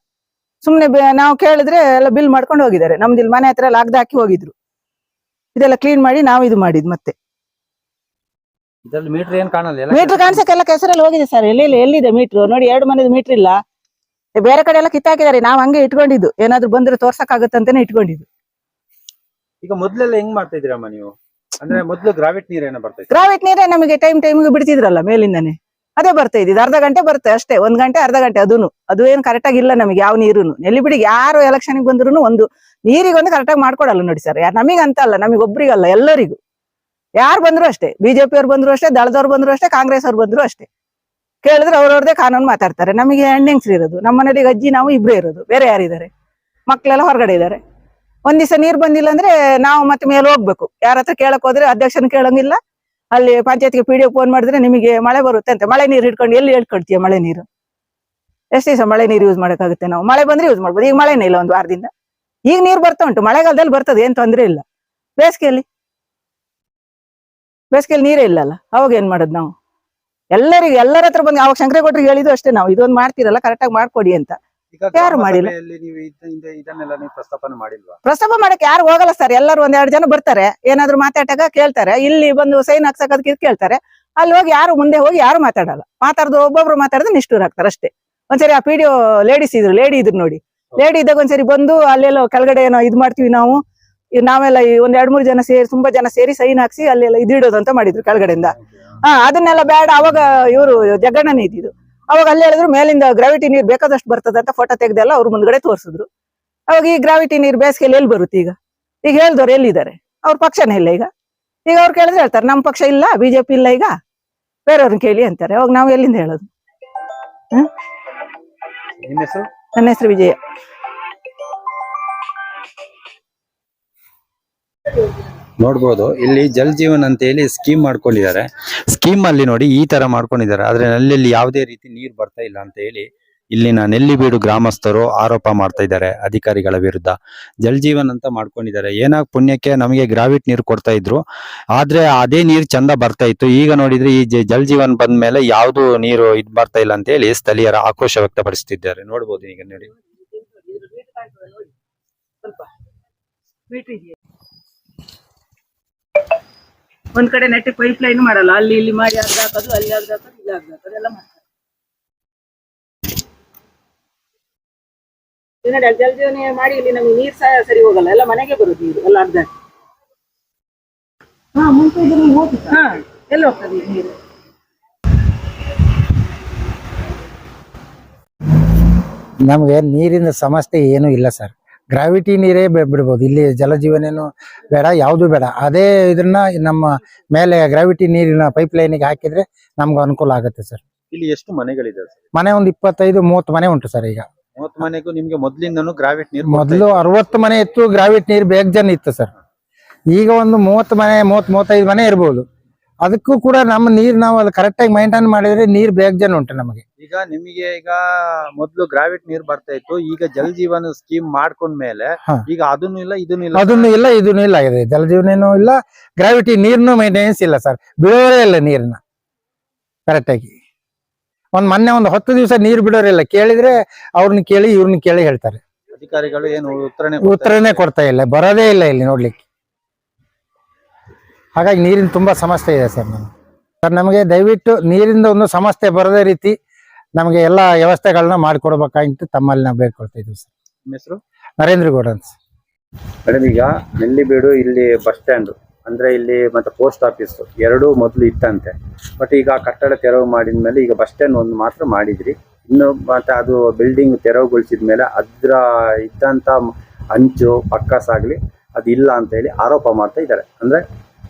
ಸುಮ್ನೆ ನಾವು ಕೇಳಿದ್ರೆ ಎಲ್ಲ ಬಿಲ್ ಮಾಡ್ಕೊಂಡು ಹೋಗಿದ್ದಾರೆ. ನಮ್ದು ಇಲ್ಲಿ ಮನೆ ಹತ್ರ ಎಲ್ಲ ಅಗ್ದು ಹಾಕಿ ಹೋಗಿದ್ರು. ಇದೆಲ್ಲ ಕ್ಲೀನ್ ಮಾಡಿ ನಾವು ಇದು ಮಾಡಿದ್ ಮತ್ತೆ ಮೀಟರ್ ಏನ್ ಕಾಣಲ್ಲ, ಮೀಟರ್ ಕಾಣಿಸಕ್ಕೆಲ್ಲ ಕೆಸರಲ್ಲಿ ಹೋಗಿದೆ ಸರ್. ಎಲ್ಲಿದೆ ಮೀಟರ್ ನೋಡಿ, 2 ಮನೆದು ಮೀಟರ್ ಇಲ್ಲ. ಬೇರೆ ಕಡೆ ಎಲ್ಲ ಕಿತ್ತಾಕಿದ್ದಾರೆ. ನಾವ್ ಹಂಗೆ ಇಟ್ಕೊಂಡಿದ್ದು, ಏನಾದ್ರು ಬಂದ್ರೆ ತೋರ್ಸಕ್ ಆಗುತ್ತಂತಾನೆ ಇಟ್ಕೊಂಡಿದ್ದು. ಈಗ ಮೊದ್ಲೆಲ್ಲ ಹೆಂಗ್ ಮಾಡ್ತಾ ಇದ್ರಮ್ಮ ನೀವು? ಅಂದ್ರೆ ಮೊದ್ಲು ಗ್ರಾವಿಟಿ ನೀರೇನ ಬರ್ತಾ ಇತ್ತು? ಗ್ರಾವಿಟಿ ನೀರೇ ನಮಗೆ ಟೈಮಿಗೆ ಬಿಡ್ತಿದ್ರಲ್ಲ ಮೇಲಿಂದಾನೆ, ಅದೇ ಬರ್ತಾ ಇದ್ದಿದ್ದು. ಅರ್ಧ ಗಂಟೆ ಬರುತ್ತೆ ಅಷ್ಟೇ, 1 ಗಂಟೆ ಅರ್ಧ ಗಂಟೆ. ಅದು ಏನ್ ಕರೆಕ್ಟ್ ಆಗಿಲ್ಲ ನಮಗೆ ಯಾವ ನೀರುನು. ಎಲ್ಲಿ ಬಿಡಿ ಯಾರು ಎಲೆಕ್ಷನ್ ಬಂದ್ರು ಒಂದು ನೀರಿಗೊಂದು ಕರೆಕ್ಟಾಗಿ ಮಾಡ್ಕೊಡಲ್ಲ ನೋಡಿ ಸರ್. ನಮಗ್ ಅಂತ ಅಲ್ಲ, ನಮಗ್ ಒಬ್ರಿಗಲ್ಲ, ಎಲ್ಲರಿಗೂ. ಯಾರು ಬಂದ್ರು ಅಷ್ಟೇ, ಬಿಜೆಪಿ ಅವ್ರು ಬಂದ್ರು ಅಷ್ಟೇ, ದಳದವ್ರು ಬಂದ್ರು ಅಷ್ಟೇ, ಕಾಂಗ್ರೆಸ್ ಅವ್ರು ಬಂದ್ರು ಅಷ್ಟೇ. ಕೇಳಿದ್ರೆ ಅವ್ರವ್ರದೇ ಕಾನೂನು ಮಾತಾಡ್ತಾರೆ. ನಮಗೆ ಹೆಣ್ಣೆಂಗ್ಸ್ರು ಇರೋದು, ನಮ್ಮ ಮನೇಲಿ ಅಜ್ಜಿ ನಾವು ಇಬ್ರೇ ಇರೋದು, ಬೇರೆ ಯಾರಿದ್ದಾರೆ? ಮಕ್ಳೆಲ್ಲ ಹೊರಗಡೆ ಇದ್ದಾರೆ. ಒಂದ್ ದಿವಸ ನೀರ್ ಬಂದಿಲ್ಲ ಅಂದ್ರೆ ನಾವು ಮತ್ತೆ ಮೇಲೆ ಹೋಗ್ಬೇಕು. ಯಾರ ಹತ್ರ ಕೇಳಕ್ ಹೋದ್ರೆ ಅಧ್ಯಕ್ಷನ ಕೇಳಂಗಿಲ್ಲ. ಅಲ್ಲಿ ಪಂಚಾಯತ್ಗೆ PDO ಫೋನ್ ಮಾಡಿದ್ರೆ ನಿಮಗೆ ಮಳೆ ಬರುತ್ತೆ ಅಂತ. ಮಳೆ ನೀರು ಹಿಡ್ಕೊಂಡು ಎಲ್ಲಿ ಹೇಳ್ಕೊಳ್ತೀಯ? ಮಳೆ ನೀರು ಎಷ್ಟು ದಿವಸ ಮಳೆ ನೀರು ಯೂಸ್ ಮಾಡಕ್ಕಾಗುತ್ತೆ? ನಾವು ಮಳೆ ಬಂದ್ರೆ ಯೂಸ್ ಮಾಡ್ಬೋದು. ಈಗ ಮಳೆನೇ ಇಲ್ಲ 1 ವಾರದಿಂದ. ಈಗ ನೀರ್ ಬರ್ತಾ ಉಂಟು, ಮಳೆಗಾಲದಲ್ಲಿ ಬರ್ತದೆ, ಏನ್ ತೊಂದ್ರೆ ಇಲ್ಲ. ಬೇಸಿಗೆಯಲ್ಲಿ ನೀರೇ ಇಲ್ಲಲ್ಲ, ಅವಾಗ ಏನ್ ಮಾಡೋದು ನಾವು? ಎಲ್ಲರ ಹತ್ರ ಬಂದು ಅವಾಗ ಶಂಕರೇಗೌಡರಿಗೆ ಹೇಳಿದ್ದು ಅಷ್ಟೇ, ನಾವು ಇದೊಂದು ಮಾಡ್ತೀರಲ್ಲ ಕರೆಕ್ಟಾಗಿ ಮಾಡ್ಕೊಡಿ ಅಂತ. ಈಗ ಯಾರು ಗ್ರಾಮ ಮಾಡಿಲ್ಲ. ಸಭೆಯಲ್ಲಿ ನೀವು ಇದನ್ನೆಲ್ಲ ನೀವು ಪ್ರಸ್ತಾಪನೆ ಮಾಡಿಲ್ವಾ? ಪ್ರಸ್ತಾಪ ಮಾಡಕ್ಕೆ ಯಾರು ಹೋಗಲ್ಲ ಸರ್. ಎಲ್ಲರೂ 1-2 ಜನ ಬರ್ತಾರೆ, ಏನಾದ್ರು ಮಾತಾಡಾಗ ಕೇಳ್ತಾರೆ, ಇಲ್ಲಿ ಬಂದು ಸೈನ್ ಹಾಕ್ಸಕ್ಕೆ ಕೇಳ್ತಾರೆ. ಅಲ್ಲಿ ಹೋಗಿ ಯಾರು ಮುಂದೆ ಹೋಗಿ ಯಾರು ಮಾತಾಡಲ್ಲ. ಮಾತಾಡ್ದು ಒಬ್ಬೊಬ್ರು ಮಾತಾಡಿದ್ರೆ ನಿಷ್ಠೂರ್ ಆಗ್ತಾರೆ ಅಷ್ಟೇ. ಒಂದ್ಸರಿ ಆ PDO ಲೇಡಿ ಇದ್ರು ನೋಡಿ, ಲೇಡಿ ಇದ್ದಾಗ ಒಂದ್ಸರಿ ಬಂದು ಅಲ್ಲೆಲ್ಲ ಕೆಳಗಡೆ ಏನೋ ಇದ್ ಮಾಡ್ತೀವಿ ನಾವು, ನಾವೆಲ್ಲ 1-2-3 ಜನ ಸೇರಿ, ತುಂಬಾ ಜನ ಸೇರಿ ಸೈನ್ ಹಾಕ್ಸಿ ಅಲ್ಲೆಲ್ಲ ಇದಿಡೋದು ಅಂತ ಮಾಡಿದ್ರು ಕೆಳಗಡೆಯಿಂದ. ಅದನ್ನೆಲ್ಲ ಬೇಡ, ಅವಾಗ ಇವರು ಜಗ್ಗಣ್ಣನ ಇದ್ದಿದ್ದು. ಅವಾಗ ಅಲ್ಲಿ ಹೇಳಿದ್ರು ಮೇಲಿಂದ ಗ್ರಾವಿಟಿ ನೀರ್ ಬೇಕಾದಷ್ಟು ಬರ್ತದೆ ಅಂತ ಫೋಟೋ ತೆಗ್ದೆಲ್ಲ ಅವ್ರ ಮುಂದ್ಗಡೆ ತೋರಿಸಿದ್ರು. ಅವಾಗ ಈ ಗ್ರಾವಿಟಿ ನೀರ್ ಬೇಸಿಗೆಯಲ್ಲಿ ಎಲ್ಲಿ ಬರುತ್ತೆ? ಈಗ ಹೇಳ್ದವ್ರು ಎಲ್ಲಿದ್ದಾರೆ? ಅವ್ರ ಪಕ್ಷನೇ ಇಲ್ಲ ಈಗ ಅವ್ರು ಕೇಳಿದ್ರೆ ಹೇಳ್ತಾರೆ ನಮ್ಮ ಪಕ್ಷ ಇಲ್ಲ, BJP ಇಲ್ಲ, ಈಗ ಬೇರೆಯವ್ರನ್ನ ಕೇಳಿ ಅಂತಾರೆ. ಅವಾಗ ನಾವು ಎಲ್ಲಿಂದ ಹೇಳೋದು? ನಿಮ್ಮ ಹೆಸರು? ನನ್ನ ಹೆಸರು ವಿಜಯ. ನೋಡ್ಬೋದು ಇಲ್ಲಿ ಜಲ್ ಜೀವನ್ ಅಂತ ಹೇಳಿ ಸ್ಕೀಮ್ ಮಾಡ್ಕೊಂಡಿದ್ದಾರೆ. ಸ್ಕೀಮ್ ಅಲ್ಲಿ ನೋಡಿ ಈ ತರ ಮಾಡ್ಕೊಂಡಿದ್ದಾರೆ, ಆದ್ರೆ ನಲ್ಲಿ ಯಾವುದೇ ರೀತಿ ನೀರು ಬರ್ತಾ ಇಲ್ಲ ಅಂತ ಹೇಳಿ ಇಲ್ಲಿನ ನೆಲ್ಲಿಬೀಡು ಗ್ರಾಮಸ್ಥರು ಆರೋಪ ಮಾಡ್ತಾ ಇದ್ದಾರೆ ಅಧಿಕಾರಿಗಳ ವಿರುದ್ಧ. ಜಲ್ ಜೀವನ್ ಅಂತ ಮಾಡ್ಕೊಂಡಿದ್ದಾರೆ. ಏನಾಗ ಪುಣ್ಯಕ್ಕೆ ನಮಗೆ ಗ್ರಾವಿಟ್ ನೀರು ಕೊಡ್ತಾ ಇದ್ರು, ಆದ್ರೆ ಅದೇ ನೀರು ಚಂದ ಬರ್ತಾ ಇತ್ತು. ಈಗ ನೋಡಿದ್ರೆ ಈ ಜಲ್ ಜೀವನ್ ಬಂದ ಮೇಲೆ ಯಾವ್ದು ನೀರು ಇದ್ ಬರ್ತಾ ಇಲ್ಲ ಅಂತ ಹೇಳಿ ಸ್ಥಳೀಯರ ಆಕ್ರೋಶ ವ್ಯಕ್ತಪಡಿಸುತ್ತಿದ್ದಾರೆ. ನೋಡ್ಬೋದು ಈಗ ನೋಡಿ. ಒಂದ್ ಕಡೆ ನೆಟ್ಟಿ ಪೈಪ್ ಲೈನ್ ಮಾಡಲ್ಲ, ಅಲ್ಲಿ ಇಲ್ಲಿ ಮಾಡಿ ಅರ್ಧ ಹಾಕೋದು, ಅಲ್ಲಿ ಅರ್ಧ ಹಾಕೋದು, ಇಲ್ಲಿ ಅರ್ಧ ಹಾಕೋದು ಎಲ್ಲ ಮಾಡ್ತಾರೆ. ಜಲ್ ಜೀವನ ಮಾಡಿ ಇಲ್ಲಿ ನಮ್ಗೆ ನೀರ್ ಸಹ ಸರಿ ಹೋಗಲ್ಲ, ಎಲ್ಲ ಮನೆಗೆ ಬರುದು ನೀರು ಎಲ್ಲ ಅರ್ಧ. ಮುಂಚೆ ಎಲ್ಲಿ ಹೋಗ್ತದೆ ನೀರು? ನಮ್ಗೆ ನೀರಿನ ಸಮಸ್ಯೆ ಏನೂ ಇಲ್ಲ ಸರ್. ಗ್ರಾವಿಟಿ ನೀರೇ ಬಿಡ್ಬೋದು. ಇಲ್ಲಿ ಜಲಜೀವನೇನು ಬೇಡ, ಯಾವುದು ಬೇಡ. ಅದೇ ಇದನ್ನ ನಮ್ಮ ಮೇಲೆ ಗ್ರಾವಿಟಿ ನೀರಿನ ಪೈಪ್ ಲೈನಿಗೆ ಹಾಕಿದ್ರೆ ನಮ್ಗೆ ಅನುಕೂಲ ಆಗುತ್ತೆ ಸರ್. ಇಲ್ಲಿ ಎಷ್ಟು ಮನೆಗಳಿದೆ ಸರ್? ಮನೆ ಒಂದು 25-30 ಮನೆ ಉಂಟು ಸರ್. ಈಗ 30 ಮನೆಗೂ ನಿಮ್ಗೆ ಮೊದ್ಲಿಂದನೂ ಗ್ರಾವಿಟ್ ನೀರು? ಮೊದಲು 60 ಮನೆ ಇತ್ತು, ಗ್ರಾವಿಟ್ ನೀರು ಬೇಜನ್ ಇತ್ತು ಸರ್. ಈಗ ಒಂದು 30-35 ಮನೆ ಇರ್ಬೋದು. ಅದಕ್ಕೂ ಕೂಡ ನಮ್ಮ ನೀರ್ ನಾವು ಅಲ್ಲಿ ಕರೆಕ್ಟ್ ಆಗಿ ಮೈಂಟೈನ್ ಮಾಡಿದ್ರೆ ನೀರ್ ಬೇಜನ್ ಉಂಟು ನಮಗೆ. ಈಗ ನಿಮಗೆ ಈಗ ಮೊದ್ಲು ಗ್ರಾವಿಟ್ ನೀರ್ ಬರ್ತಾ ಇತ್ತು, ಈಗ ಜಲ್ ಜೀವನ ಸ್ಕೀಮ್ ಮಾಡ್ಕೊಂಡ್ಮೇಲೆ ಈಗ ಅದನ್ನು ಇಲ್ಲ ಇದನ್ನು ಇದನ್ನು ಇಲ್ಲ ಇದೆ. ಜಲಜೀವನೇನು ಇಲ್ಲ, ಗ್ರಾವಿಟಿ ನೀರ್ನು ಮೈಂಟೆನೆನ್ಸ್ ಇಲ್ಲ ಸರ್. ಬಿಡೋರೇ ಇಲ್ಲ ನೀರ್ನ ಕರೆಕ್ಟ್ ಆಗಿ. ಮೊನ್ನೆ ಒಂದು 10 ದಿವಸ ನೀರು ಬಿಡೋರಿಲ್ಲ. ಕೇಳಿದ್ರೆ ಅವ್ರನ್ನ ಕೇಳಿ ಇವ್ರನ್ನ ಕೇಳಿ ಹೇಳ್ತಾರೆ. ಅಧಿಕಾರಿಗಳು ಏನು ಉತ್ತರನೇ ಕೊಡ್ತಾ ಇಲ್ಲ, ಬರೋದೇ ಇಲ್ಲ ಇಲ್ಲಿ ನೋಡ್ಲಿಕ್ಕೆ. ಹಾಗಾಗಿ ನೀರಿನ ತುಂಬಾ ಸಮಸ್ಯೆ ಇದೆ ಸರ್. ನಮಗೆ ದಯವಿಟ್ಟು ನೀರಿಂದ ಒಂದು ಸಮಸ್ಯೆ ಬರದೇ ರೀತಿ ನಮಗೆ ಎಲ್ಲಾ ವ್ಯವಸ್ಥೆಗಳನ್ನ ಮಾಡಿಕೊಡ್ಬೇಕಾಗಿತ್ತು ತಮ್ಮಲ್ಲಿ ನಾವು ಬೇಡ್ಕೊಳ್ತಾ ಇದ್ವಿ ಸರ್. ನಿಮ್ಮ ಹೆಸರು? ನರೇಂದ್ರ ಗೌಡ ಅಂತ. ಮೇಡಮ್, ಈಗ ನೆಲ್ಲಿಬೀಡು ಇಲ್ಲಿ ಬಸ್ ಸ್ಟ್ಯಾಂಡ್ ಅಂದ್ರೆ ಇಲ್ಲಿ ಮತ್ತೆ ಪೋಸ್ಟ್ ಆಫೀಸ್ ಎರಡೂ ಮೊದಲು ಇತ್ತಂತೆ. ಬಟ್ ಈಗ ಕಟ್ಟಡ ತೆರವು ಮಾಡಿದ್ಮೇಲೆ ಈಗ ಬಸ್ ಸ್ಟ್ಯಾಂಡ್ ಒಂದು ಮಾತ್ರ ಮಾಡಿದ್ರಿ. ಇನ್ನು ಮತ್ತೆ ಅದು ಬಿಲ್ಡಿಂಗ್ ತೆರವುಗೊಳಿಸಿದ ಮೇಲೆ ಅದ್ರ ಇದ್ದಂತ ಅಂಚು ಪಕ್ಕಾಸ್ ಆಗ್ಲಿ ಅದಿಲ್ಲ ಅಂತ ಹೇಳಿ ಆರೋಪ ಮಾಡ್ತಾ ಇದ್ದಾರೆ. ಅಂದ್ರೆ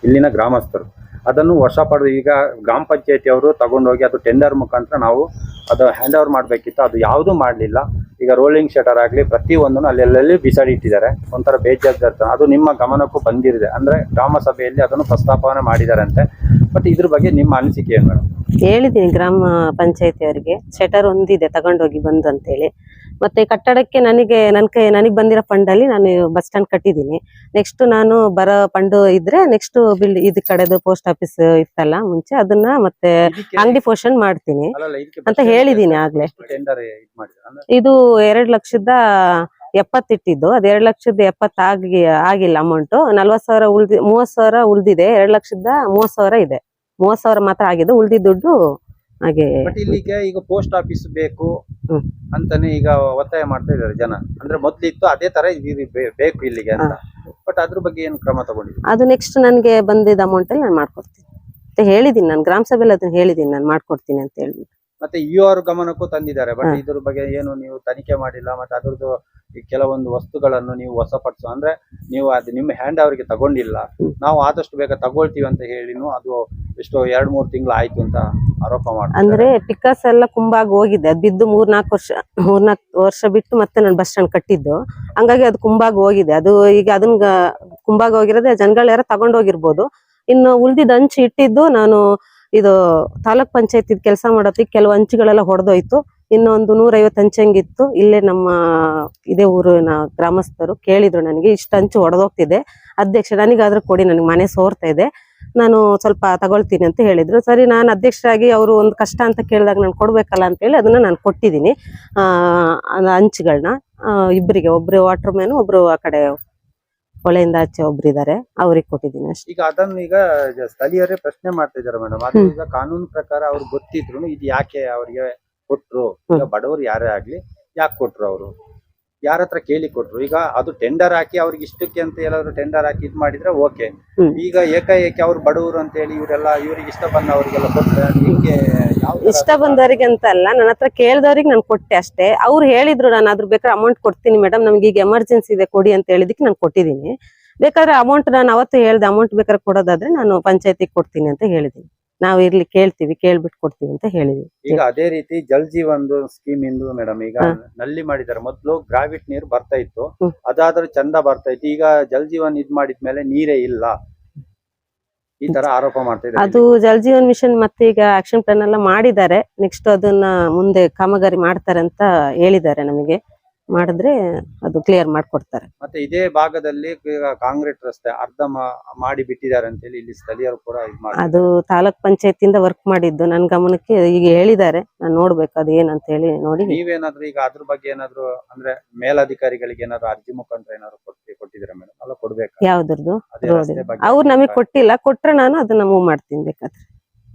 ಇಲ್ಲಿನ ಗ್ರಾಮಸ್ಥರು ಅದನ್ನು ವಶ ಪಡೆದು ಈಗ ಗ್ರಾಮ ಪಂಚಾಯತಿಯವರು ತಗೊಂಡೋಗಿ ಅದು ಟೆಂಡರ್ ಮುಖಾಂತರ ನಾವು ಅದು ಹ್ಯಾಂಡ್ ಓವರ್ ಮಾಡಬೇಕಿತ್ತು. ಅದು ಯಾವುದೂ ಮಾಡಲಿಲ್ಲ. ಈಗ ರೋಲಿಂಗ್ ಶಟರ್ ಆಗಲಿ ಪ್ರತಿಯೊಂದನ್ನು ಅಲ್ಲೆಲ್ಲಿ ಬಿಸಾಡಿಟ್ಟಿದ್ದಾರೆ. ಒಂಥರ ಬೇಜವಾಬ್ದಾರಿತನ. ಅದು ನಿಮ್ಮ ಗಮನಕ್ಕೂ ಬಂದಿರಿದೆ, ಅಂದ್ರೆ ಗ್ರಾಮ ಸಭೆಯಲ್ಲಿ ಅದನ್ನು ಪ್ರಸ್ತಾಪನೆ ಮಾಡಿದ್ದಾರೆ ಅಂತೆ. ಬಟ್ ಇದ್ರ ಬಗ್ಗೆ ನಿಮ್ಮ ಅನಿಸಿಕೆ ಏನು ಮೇಡಮ್? ಹೇಳಿದ್ದೀನಿ ಗ್ರಾಮ ಪಂಚಾಯತಿ ಅವರಿಗೆ, ಶಟರ್ ಒಂದಿದೆ ತಗೊಂಡೋಗಿ ಬಂದು ಅಂತೇಳಿ. ಮತ್ತೆ ಕಟ್ಟಡಕ್ಕೆ ನನಗೆ ಬಂದಿರೋ ಫಂಡ್ ಅಲ್ಲಿ ನಾನು ಬಸ್ ಸ್ಟ್ಯಾಂಡ್ ಕಟ್ಟಿದ್ದೀನಿ. ನೆಕ್ಸ್ಟ್ ನಾನು ಬರೋ ಫಂಡ್ ಇದ್ರೆ ನೆಕ್ಸ್ಟ್ ಇದ್ ಕಡೆದು ಪೋಸ್ಟ್ ಆಫೀಸ್ ಇತ್ತಲ್ಲ ಮುಂಚೆ, ಅದನ್ನ ಮತ್ತೆ ಅಂಗಡಿ ಪೋಷನ್ ಮಾಡ್ತೀನಿ ಅಂತ ಹೇಳಿದೀನಿ ಆಗ್ಲೇ. ಇದು 2,70,000 ಇಟ್ಟಿದ್ದು, ಅದು 2,70,000 ಆಗಿಲ್ಲ ಅಮೌಂಟ್. 40,000 30,000 ಉಳ್ದಿದೆ. 2,30,000 ಇದೆ. 30,000 ಮಾತ್ರ ಆಗಿದೆ, ಉಳ್ದಿದ್ದ ದುಡ್ಡು ಹಾಗೆ. ಬಟ್ ಇಲ್ಲಿಗೆ ಈಗ ಪೋಸ್ಟ್ ಆಫೀಸ್ ಬೇಕು ಅಂತಾನೆ ಈಗ ಒತ್ತಾಯ ಮಾಡ್ತಾ ಇದ್ದಾರೆ ಜನ. ಅಂದ್ರೆ ಮೊದ್ಲಿತ್ತು ಅದೇ ತರ ಬೇಕು ಇಲ್ಲಿಗೆ ಅಂತ. ಬಟ್ ಅದ್ರ ಬಗ್ಗೆ ಏನು ಕ್ರಮ ತಗೊಂಡಿದ್ದೀವಿ? ಅದು ನೆಕ್ಸ್ಟ್ ನನ್ಗೆ ಬಂದಿದ್ದ ಅಮೌಂಟ್ ಅಲ್ಲಿ ನಾನು ಮಾಡ್ಕೊಡ್ತೀನಿ ಅಂತ ಹೇಳಿದೀನಿ. ನಾನು ಗ್ರಾಮ ಸಭೆಯಲ್ಲಿ ಅದನ್ನ ಹೇಳಿದೀನಿ, ನಾನು ಮಾಡ್ಕೊಡ್ತೀನಿ ಅಂತ ಹೇಳ್ಬಿಟ್ಟು. ಮತ್ತೆ ಇವ್ರ ಗಮನಕ್ಕೂ ತಂದಿದ್ದಾರೆ. ಬಟ್ ಇದ್ರ ಬಗ್ಗೆ ಏನು ನೀವು ತನಿಖೆ ಮಾಡಿಲ್ಲ. ಮತ್ತೆ ಅದ್ರದ್ದು ಕೆಲವೊಂದು ವಸ್ತುಗಳನ್ನು ನೀವು ವಶಪಡಿಸು ಅಂದ್ರೆ ನೀವು ಅದು ನಿಮ್ಮ ಹ್ಯಾಂಡ್ ಅವರಿಗೆ ತಗೊಂಡಿಲ್ಲ. ನಾವು ಆದಷ್ಟು ಬೇಗ ತಗೊಳ್ತೀವಿ ಅಂತ ಹೇಳಿನು ಅದು ಎಷ್ಟೋ 2-3 ತಿಂಗಳು ಆಯ್ತು ಅಂತ ಆರೋಪ ಮಾಡ್ತಾರೆ. ಅಂದ್ರೆ ಪಿಕಾಸ್ ಎಲ್ಲ ಕುಂಬಾಗಿ ಹೋಗಿದೆ. ಅದು ಬಿದ್ದು 3-4 ವರ್ಷ ಬಿಟ್ಟು ಮತ್ತೆ ನಾನು ಬಸ್ ಸ್ಟ್ಯಾಂಡ್ ಕಟ್ಟಿದ್ದು. ಹಂಗಾಗಿ ಅದು ಕುಂಬಾಗಿ ಹೋಗಿದೆ. ಅದು ಈಗ ಅದನ್ನ ಕುಂಬಾಗಿ ಹೋಗಿರೋದೇ ಜನಗಳು ಯಾರ ತಗೊಂಡೋಗಿರ್ಬೋದು. ಇನ್ನು ಉಳ್ದಿದ್ ಹಂಚು ಇಟ್ಟಿದ್ದು ನಾನು ಇದು ತಾಲೂಕ್ ಪಂಚಾಯತ್ ಕೆಲಸ ಮಾಡೋದಕ್ಕೆ ಕೆಲವು ಹಂಚುಗಳೆಲ್ಲ ಹೊಡೆದೋಯ್ತು. ಇನ್ನೊಂದು 150 ಹಂಚಂಗಿತ್ತು. ಇಲ್ಲೇ ನಮ್ಮ ಇದೇ ಊರಿನ ಗ್ರಾಮಸ್ಥರು ಕೇಳಿದ್ರು ನನಗೆ, ಇಷ್ಟು ಹಂಚು ಹೊಡೆದೋಗ್ತಿದೆ ಅಧ್ಯಕ್ಷ, ನನಗಾದ್ರೂ ಕೊಡಿ, ನನಗೆ ಮನೆ ಸೋರ್ತಾ ಇದೆ, ನಾನು ಸ್ವಲ್ಪ ತಗೊಳ್ತೀನಿ ಅಂತ ಹೇಳಿದ್ರು. ಸರಿ, ನಾನು ಅಧ್ಯಕ್ಷರಾಗಿ ಅವರು ಒಂದು ಕಷ್ಟ ಅಂತ ಕೇಳಿದಾಗ ನಾನು ಕೊಡ್ಬೇಕಲ್ಲ ಅಂತ ಹೇಳಿ ಅದನ್ನ ನಾನು ಕೊಟ್ಟಿದ್ದೀನಿ. ಹಂಚುಗಳನ್ನ ಇಬ್ಬರಿಗೆ, ಒಬ್ರು ವಾಟರ್ ಮ್ಯಾನ್, ಒಬ್ರು ಆ ಕಡೆ ಹೊಳೆಯಿಂದ ಆಚೆ ಒಬ್ರು ಇದಾರೆ, ಅವ್ರಿಗೆ ಕೊಟ್ಟಿದ್ದೀನಿ ಅಷ್ಟೇ. ಈಗ ಅದನ್ನು ಈಗ ಸ್ಥಳೀಯರೇ ಪ್ರಶ್ನೆ ಮಾಡ್ತಾ ಇದಾರೆ ಮೇಡಮ್. ಅದು ಈಗ ಕಾನೂನು ಪ್ರಕಾರ ಅವ್ರಿಗೆ ಗೊತ್ತಿದ್ರು ಇದು ಯಾಕೆ ಅವ್ರಿಗೆ ಕೊಟ್ರು, ಈಗ ಬಡವರು ಯಾರೇ ಆಗ್ಲಿ ಯಾಕೆ ಕೊಟ್ರು, ಅವರು ಯಾರ ಹತ್ರ ಕೇಳಿ ಕೊಟ್ರು. ಈಗ ಅದು ಟೆಂಡರ್ ಹಾಕಿ ಅವ್ರಿಗೆ ಇಷ್ಟಕ್ಕೆ ಅಂತ ಎಲ್ಲಾದ್ರು ಟೆಂಡರ್ ಹಾಕಿ ಇದ್ ಮಾಡಿದ್ರೆ ಓಕೆ. ಈಗ ಏಕಾಏಕಿ ಅವ್ರು ಬಡವರು ಅಂತ ಹೇಳಿ ಇವ್ರಿಗೆ ಇಷ್ಟ ಬಂದವರಿಗೆಲ್ಲ ಕೊಟ್ರೆ ನಿಮ್ಗೆ ಇಷ್ಟ ಬಂದವರಿಗೆ ಅಂತ ಅಲ್ಲ, ನನ್ನ ಹತ್ರ ಕೇಳಿದವ್ರಿಗೆ ನಾನು ಕೊಟ್ಟೆ ಅಷ್ಟೇ. ಅವ್ರು ಹೇಳಿದ್ರು ನಾನು ಅದ್ರ ಬೇಕಾದ್ರೆ ಅಮೌಂಟ್ ಕೊಡ್ತೀನಿ ಮೇಡಮ್, ನಮ್ಗೆ ಈಗ ಎಮರ್ಜೆನ್ಸಿ ಇದೆ ಕೊಡಿ ಅಂತ ಹೇಳಿದಕ್ಕೆ ನಾನು ಕೊಟ್ಟಿದ್ದೀನಿ. ಬೇಕಾದ್ರೆ ಅಮೌಂಟ್ ನಾನು ಅವತ್ತು ಹೇಳ್ದೆ, ಅಮೌಂಟ್ ಬೇಕಾದ್ರೆ ಕೊಡೋದಾದ್ರೆ ನಾನು ಪಂಚಾಯತಿಗೆ ಕೊಡ್ತೀನಿ ಅಂತ ಹೇಳಿದ್ದೀನಿ. ನಾವ್ ಇರ್ಲಿ ಕೇಳ್ತೀವಿ, ಕೇಳ್ಬಿಟ್ಟು ಕೊಡ್ತೀವಿ ಅಂತ ಹೇಳಿದ್ವಿ. ಈಗ ಅದೇ ರೀತಿ ಜಲ್ ಜೀವನ್ ಸ್ಕೀಮ್ ಇಂದು ಮೇಡಮ್ ಈಗ ನಲ್ಲಿ ಮಾಡಿದ್ದಾರೆ. ಮೊದ್ಲು ಗ್ರಾವಿಟ್ ನೀರು ಬರ್ತಾ ಇತ್ತು, ಅದಾದ್ರೂ ಚಂದ ಬರ್ತಾ ಇತ್ತು. ಈಗ ಜಲ್ ಜೀವನ್ ಇದ್ ಮಾಡಿದ್ಮೇಲೆ ನೀರೇ ಇಲ್ಲ, ಈ ತರ ಆರೋಪ ಮಾಡ್ತಾ ಇದ್ದಾರೆ. ಅದು ಜಲ್ ಜೀವನ್ ಮಿಷನ್ ಮತ್ತೆ ಈಗ ಆಕ್ಷನ್ ಪ್ಲಾನ್ ಎಲ್ಲ ಮಾಡಿದ್ದಾರೆ. ನೆಕ್ಸ್ಟ್ ಅದನ್ನ ಮುಂದೆ ಕಾಮಗಾರಿ ಮಾಡ್ತಾರೆ ಅಂತ ಹೇಳಿದ್ದಾರೆ. ನಮಗೆ ಮಾಡಿದ್ರೆ ಅದು ಕ್ಲಿಯರ್ ಮಾಡ್ಕೊಡ್ತಾರೆ. ಮತ್ತೆ ಇದೇ ಭಾಗದಲ್ಲಿ ಈಗ ಕಾಂಕ್ರೀಟ್ ರಸ್ತೆ ಅರ್ಧ ಮಾಡಿ ಬಿಟ್ಟಿದ್ದಾರೆ ಅಂತ ಹೇಳಿ ಇಲ್ಲಿ ಸ್ಥಳೀಯರು ಕೂಡ ಅದು ತಾಲೂಕ್ ಪಂಚಾಯತಿಂದ ವರ್ಕ್ ಮಾಡಿದ್ದು ನನ್ನ ಗಮನಕ್ಕೆ ಈಗ ಹೇಳಿದ್ದಾರೆ. ನಾನು ನೋಡ್ಬೇಕು ಅದು ಏನಂತ ಹೇಳಿ ನೋಡಿ. ನೀವೇನಾದ್ರೂ ಈಗ ಅದ್ರ ಬಗ್ಗೆ ಏನಾದ್ರು ಅಂದ್ರೆ ಮೇಲಧಿಕಾರಿಗಳಿಗೆ ಏನಾದ್ರು ಅರ್ಜಿ ಮುಖಾಂತರ ಏನಾದ್ರು ಕೊಟ್ಟಿದ್ದೀರಾ ಮೇಡಮ್? ಅಲ್ಲ ಕೊಡ್ಬೇಕು. ಯಾವ್ದ್ರದ್ದು? ಅವ್ರು ನಮಗ್ ಕೊಟ್ಟಿಲ್ಲ, ಕೊಟ್ರೆ ನಾನು ಅದನ್ನ ಮೂವ್ ಮಾಡ್ತೀನಿ ಬೇಕಾದ್ರೆ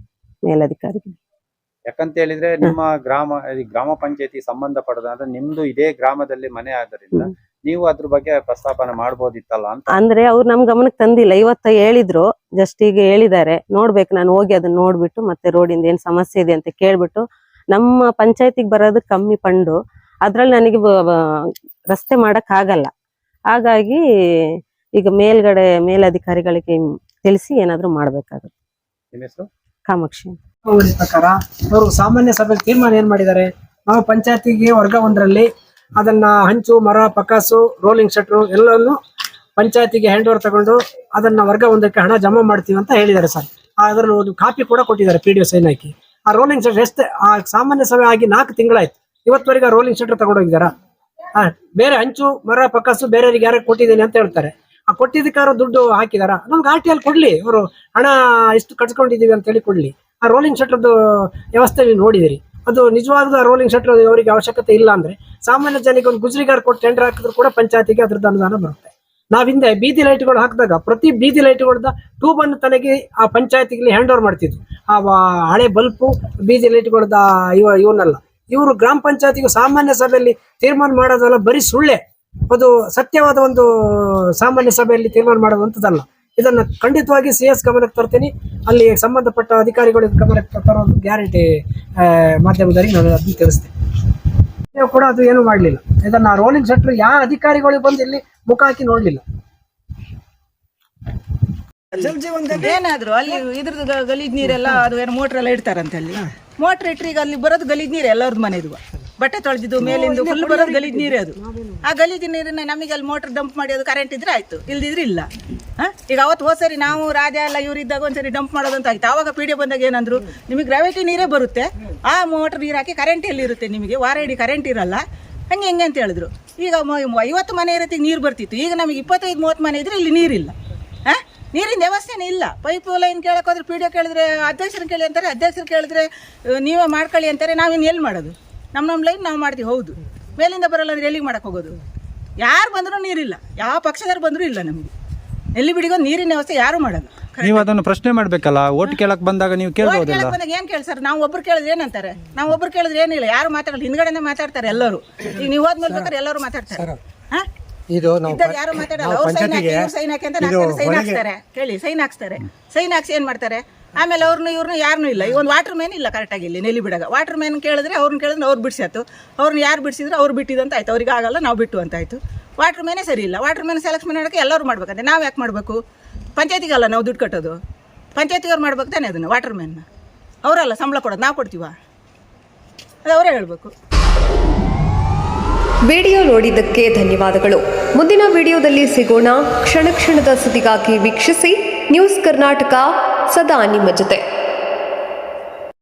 ಮೇಲಧಿಕಾರಿಗೆ. ಯಾಕಂತ ಹೇಳಿದ್ರೆ ನಿಮ್ಮ ಗ್ರಾಮ ಪಂಚಾಯತಿ ಸಂಬಂಧಪಡದ ಅಂದ್ರೆ ನಿಮ್ದು ಇದೇ ಗ್ರಾಮದಲ್ಲಿ ಮನೆ ಆದ್ದರಿಂದ ನೀವು ಅದ್ರ ಬಗ್ಗೆ ಪ್ರಸ್ತಾಪನೆ ಮಾಡ್ಬೋದಿತ್ತಲ್ಲ ಅಂತ. ಅಂದ್ರೆ ಅವ್ರು ನಮ್ ಗಮನಕ್ಕೆ ತಂದಿಲ್ಲ. ಇವತ್ತ ಹೇಳಿದ್ರು, ಜಸ್ಟ್ ಈಗ ಹೇಳಿದ್ದಾರೆ. ನೋಡ್ಬೇಕು, ನಾನು ಹೋಗಿ ಅದನ್ನ ನೋಡ್ಬಿಟ್ಟು ಮತ್ತೆ ರೋಡಿಂದ ಏನ್ ಸಮಸ್ಯೆ ಇದೆ ಅಂತ ಕೇಳ್ಬಿಟ್ಟು, ನಮ್ಮ ಪಂಚಾಯತಿಗೆ ಬರೋದು ಕಮ್ಮಿ ಫಂಡು, ಅದ್ರಲ್ಲಿ ನನಗೆ ರಸ್ತೆ ಮಾಡಕ್ ಆಗಲ್ಲ. ಹಾಗಾಗಿ ಈಗ ಮೇಲಧಿಕಾರಿಗಳಿಗೆ ತಿಳಿಸಿ ಏನಾದ್ರು ಮಾಡ್ಬೇಕಾಗುತ್ತೆ. ನಿಮ್ಮ ಹೆಸರು? ಕಾಮಾಕ್ಷಿ. ಪ್ರಕಾರ ಅವರು ಸಾಮಾನ್ಯ ಸಭೆ ತೀರ್ಮಾನ ಏನ್ ಮಾಡಿದ್ದಾರೆ, ನಾವು ಪಂಚಾಯತಿಗೆ ವರ್ಗ 1ರಲ್ಲಿ ಅದನ್ನ ಹಂಚು, ಮರ, ಪಕಾಸು, ರೋಲಿಂಗ್ ಶಟ್ರು ಎಲ್ಲವನ್ನು ಪಂಚಾಯತಿಗೆ ಹ್ಯಾಂಡ್ ಓವರ್ ತಗೊಂಡು ಅದನ್ನ ವರ್ಗ 1ಕ್ಕೆ ಹಣ ಜಮಾ ಮಾಡ್ತೀವಿ ಅಂತ ಹೇಳಿದ್ದಾರೆ ಸರ್. ಅದರಲ್ಲಿ ಒಂದು ಕಾಪಿ ಕೂಡ ಕೊಟ್ಟಿದ್ದಾರೆ PDO ಸೈನ್ ಹಾಕಿ. ಆ ರೋಲಿಂಗ್ ಶಟ್ರ್ ಎಷ್ಟು ಆ ಸಾಮಾನ್ಯ ಸಭೆ ಆಗಿ 4 ತಿಂಗಳಾಯ್ತು, ಇವತ್ತವರೆಗೆ ರೋಲಿಂಗ್ ಶಟ್ರ್ ತಗೊಂಡೋಗಿದಾರ. ಬೇರೆ ಹಂಚು, ಮರ, ಪಕಾಸು ಬೇರೆಯವ್ರಿಗೆ ಯಾರು ಕೊಟ್ಟಿದ್ದೀನಿ ಅಂತ ಹೇಳ್ತಾರೆ. ಆ ಕೊಟ್ಟಿದ್ದಕ್ಕಾರು ದುಡ್ಡು ಹಾಕಿದಾರ? ನಮ್ಗೆ RTL ಕೊಡ್ಲಿ, ಅವರು ಹಣ ಎಷ್ಟು ಕಟ್ಸ್ಕೊಂಡಿದೀವಿ ಅಂತ ಹೇಳಿ ಕೊಡ್ಲಿ. ಆ ರೋಲಿಂಗ್ ಶಟ್ರದ್ದು ವ್ಯವಸ್ಥೆ ನೀವು ನೋಡಿದಿರಿ, ಅದು ನಿಜವಾಗ್ಲೂ ಆ ರೋಲಿಂಗ್ ಶಟ್ರ್ ಅವರಿಗೆ ಅವಶ್ಯಕತೆ ಇಲ್ಲ ಅಂದ್ರೆ ಸಾಮಾನ್ಯ ಜನಕ್ಕೆ ಒಂದು ಗುಜರಿಗಾರ್ ಕೊಟ್ಟು ಟೆಂಡರ್ ಹಾಕಿದ್ರು ಕೂಡ ಪಂಚಾಯತಿಗೆ ಅದ್ರದ್ದು ಅನುದಾನ ಬರುತ್ತೆ. ನಾವ್ ಹಿಂದೆ ಬೀದಿ ಲೈಟ್ಗಳು ಹಾಕಿದಾಗ ಪ್ರತಿ ಬೀದಿ ಲೈಟ್ಗಳದ ಟ್ಯೂಬ್ ಅನ್ನು ತನಗೆ ಆ ಪಂಚಾಯತಿಗೆ ಹ್ಯಾಂಡ್ ಓವರ್ ಮಾಡ್ತಿದ್ರು. ಆ ಹಳೆ ಬಲ್ಪು ಬೀದಿ ಲೈಟ್ಗಳದ ಇವನ್ನೆಲ್ಲ ಇವರು ಗ್ರಾಮ ಪಂಚಾಯತಿಗೆ ಸಾಮಾನ್ಯ ಸಭೆಯಲ್ಲಿ ತೀರ್ಮಾನ ಮಾಡೋದಲ್ಲ, ಬರೀ ಸುಳ್ಳೆ. ಅದು ಸತ್ಯವಾದ ಒಂದು ಸಾಮಾನ್ಯ ಸಭೆಯಲ್ಲಿ ತೀರ್ಮಾನ ಮಾಡುವಂಥದ್ದಲ್ಲ. ಇದನ್ನ ಖಂಡಿತವಾಗಿ CS ಗಮನಕ್ಕೆ ತರ್ತೀನಿ, ಅಲ್ಲಿ ಸಂಬಂಧಪಟ್ಟ ಅಧಿಕಾರಿಗಳಿಗೆ ಗಮನಕ್ಕೆ ತರೋದು ಗ್ಯಾರಂಟಿ ಮಾಧ್ಯಮದವರಿಗೆ ನಾನು ಅದನ್ನು ತಿಳಿಸ್ತೇನೆ. ನೀವು ಕೂಡ ಅದು ಏನು ಮಾಡಲಿಲ್ಲ. ಇದನ್ನ ರೋಲಿಂಗ್ ಶಟ್ರ್ ಯಾವ ಅಧಿಕಾರಿಗಳು ಬಂದು ಇಲ್ಲಿ ಮುಖ ಹಾಕಿ ನೋಡ್ಲಿಲ್ಲ. ಏನಾದ್ರು ಅಲ್ಲಿ ಇದ್ರದ್ದು ಗಲೀಜ್ ನೀರೆಲ್ಲ ಅದು ಏನು ಮೋಟ್ರ್ ಎಲ್ಲ ಇಡ್ತಾರಂತ ಅಲ್ಲಿ. ಮೋಟ್ರ್ ಇಟ್ರಿ ಈಗ ಅಲ್ಲಿ ಬರೋದು ಗಲೀಜ್ ನೀರು ಎಲ್ಲರದ್ದು ಮನೆದು, ಬಟ್ಟೆ ತೊಳೆದಿದ್ದು ಮೇಲಿಂದ ಫುಲ್ ಬರೋದು ಗಲೀಜ್ ನೀರೇ ಅದು. ಆ ಗಲೀಜ್ ನೀರನ್ನ ನಮಗೆ ಅಲ್ಲಿ ಮೋಟ್ರ್ ಡಂಪ್ ಮಾಡಿ ಅದು ಕರೆಂಟ್ ಇದ್ರೆ ಆಯ್ತು, ಇಲ್ದಿದ್ರೆ ಇಲ್ಲ. ಈಗ ಅವತ್ತು ಹೋದ್ಸರಿ ನಾವು ರಾಜ ಎಲ್ಲ ಇವರಿದ್ದಾಗ ಒಂದ್ಸರಿ ಡಂಪ್ ಮಾಡೋದಂತ ಆಯ್ತು. ಆವಾಗ PDO ಬಂದಾಗ ಏನಂದ್ರು, ನಿಮಗೆ ಗ್ರಾವಿಟಿ ನೀರೇ ಬರುತ್ತೆ, ಆ ಮೋಟ್ರ್ ನೀರು ಹಾಕಿ ಕರೆಂಟ್ ಎಲ್ಲಿ ಇರುತ್ತೆ ನಿಮಗೆ, ವಾರ ಇಡೀ ಕರೆಂಟ್ ಇರಲ್ಲ, ಹಂಗೆ ಹೆಂಗೆ ಅಂತ ಹೇಳಿದ್ರು. ಈಗ 50 ಮನೆ ಇರುತ್ತೆ ನೀರು ಬರ್ತಿತ್ತು, ಈಗ ನಮಗೆ 25-30 ಮನೆ ಇದ್ರೆ ಇಲ್ಲಿ ನೀರಿಲ್ಲ. ನೀರಿನ ವ್ಯವಸ್ಥೆನೇ ಇಲ್ಲ. ಪೈಪ್ ಲೈನ್ ಕೇಳಕ್ಕೆ ಹೋದ್ರೆ PDO ಕೇಳಿದ್ರೆ ಅಧ್ಯಕ್ಷರು ಕೇಳಿ ಅಂತಾರೆ, ಅಧ್ಯಕ್ಷರು ಕೇಳಿದ್ರೆ ನೀವೇ ಮಾಡ್ಕೊಳ್ಳಿ ಅಂತಾರೆ. ನಾವಿನ್ನು ಎಲ್ಲಿ ಮಾಡೋದು? ನಮ್ಮ ಲೈನ್ ನಾವು ಮಾಡ್ತೀವಿ, ಹೌದು. ಮೇಲಿಂದ ಬರಲ್ಲ ಅಂದ್ರೆ ಎಲ್ಲಿಗೆ ಮಾಡಕ್ಕೆ ಹೋಗೋದು? ಯಾರು ಬಂದರೂ ನೀರಿಲ್ಲ, ಯಾವ ಪಕ್ಷದವ್ರು ಬಂದರೂ ಇಲ್ಲ. ನಮಗೆ ಎಲ್ಲಿ ಬಿಡಿಗೊಂದು ನೀರಿನ ವ್ಯವಸ್ಥೆ ಯಾರು ಮಾಡಲ್ಲ. ನೀವು ಅದನ್ನು ಪ್ರಶ್ನೆ ಮಾಡ್ಬೇಕಲ್ಲ, ಓಟ್ ಕೇಳಕ್ ಬಂದಾಗ ನೀವು ಕೇಳ್ಬೋದಲ್ಲ. ಬಂದಾಗ ಏನ್ ಕೇಳ್ತಾರೆ? ನಾವು ಒಬ್ರು ಕೇಳಿದ್ರೆ ಏನಂತಾರೆ, ನಾವು ಒಬ್ರು ಕೇಳಿದ್ರೆ ಏನಿಲ್ಲ, ಯಾರು ಮಾತಾಡಲ್ಲ, ಹಿಂದ್ಗಡೆನೇ ಮಾತಾಡ್ತಾರೆ ಎಲ್ಲರೂ. ಈಗ ನೀವು ಹೋದ್ಮೇಲೆ ಬೇಕಾದ್ರೆ ಎಲ್ಲರೂ ಮಾತಾಡ್ತಾರೆ. ಇದು ಯಾರು ಮಾತಾಡಲ್ಲ. ಅವ್ರು ಸೈನ್ ಹಾಕಿ ಅಂತ ಸೈನ್ ಹಾಕ್ತಾರೆ, ಕೇಳಿ ಸೈನ್ ಹಾಕ್ತಾರೆ. ಸೈನ್ ಹಾಕ್ಸಿ ಏನ್ ಮಾಡ್ತಾರೆ, ಆಮೇಲೆ ಇವ್ರನ್ನ ಯಾರನ್ನೂ ಇಲ್ಲ. ಈಗ ಒಂದು ವಾಟರ್ ಮ್ಯಾನ್ ಇಲ್ಲ ಕರೆಕ್ಟಾಗಿ ಇಲ್ಲಿ ನೆಲ್ಲಿ ಬಿಡಾಗ. ವಾಟರ್ ಮ್ಯಾನ್ ಕೇಳಿದ್ರೆ ಅವ್ರನ್ನ ಕೇಳಿದ್ರೆ ಅವ್ರು ಬಿಡಿಸಾಯ್ತು, ಅವ್ರನ್ನ ಯಾರು ಬಿಡಿಸಿದ್ರೆ ಅವ್ರು ಬಿಟ್ಟಿದಂತ ಆಯ್ತು, ಅವ್ರಿಗೆ ಆಗಲ್ಲ ನಾವು ಬಿಟ್ಟು ಅಂತ ಆಯ್ತು. ವಾಟರ್ ಮ್ಯಾನೇ ಸರಿ ಇಲ್ಲ. ವಾಟರ್ ಮ್ಯಾನ್ ಸೆಲೆಕ್ಷನ್ ಮಾಡೋಕ್ಕೆ ಎಲ್ಲರೂ ಮಾಡ್ಬೇಕಂತೆ. ನಾವು ಯಾಕೆ ಮಾಡಬೇಕು? ಪಂಚಾಯತಿಗಲ್ಲ ನಾವು ದುಡ್ಡು ಕಟ್ಟೋದು, ಪಂಚಾಯತಿಗವ್ರು ಮಾಡ್ಬೇಕು ತಾನೆ ಅದನ್ನು. ವಾಟರ್ ಮ್ಯಾನ್ನ ಅವರಲ್ಲ ಸಂಬಳ ಕೊಡೋದು, ನಾವು ಕೊಡ್ತೀವ? ಅದು ಅವರೇ ಹೇಳಬೇಕು. ವಿಡಿಯೋ ನೋಡಿದ್ದಕ್ಕೆ ಧನ್ಯವಾದಗಳು. ಮುಂದಿನ ವಿಡಿಯೋದಲ್ಲಿ ಸಿಗೋಣ. ಕ್ಷಣ ಕ್ಷಣದ ಸುದ್ದಿಗಾಗಿ ವೀಕ್ಷಿಸಿ ನ್ಯೂಸ್ ಕರ್ನಾಟಕ, ಸದಾ ನಿಮ್ಮ ಜೊತೆ.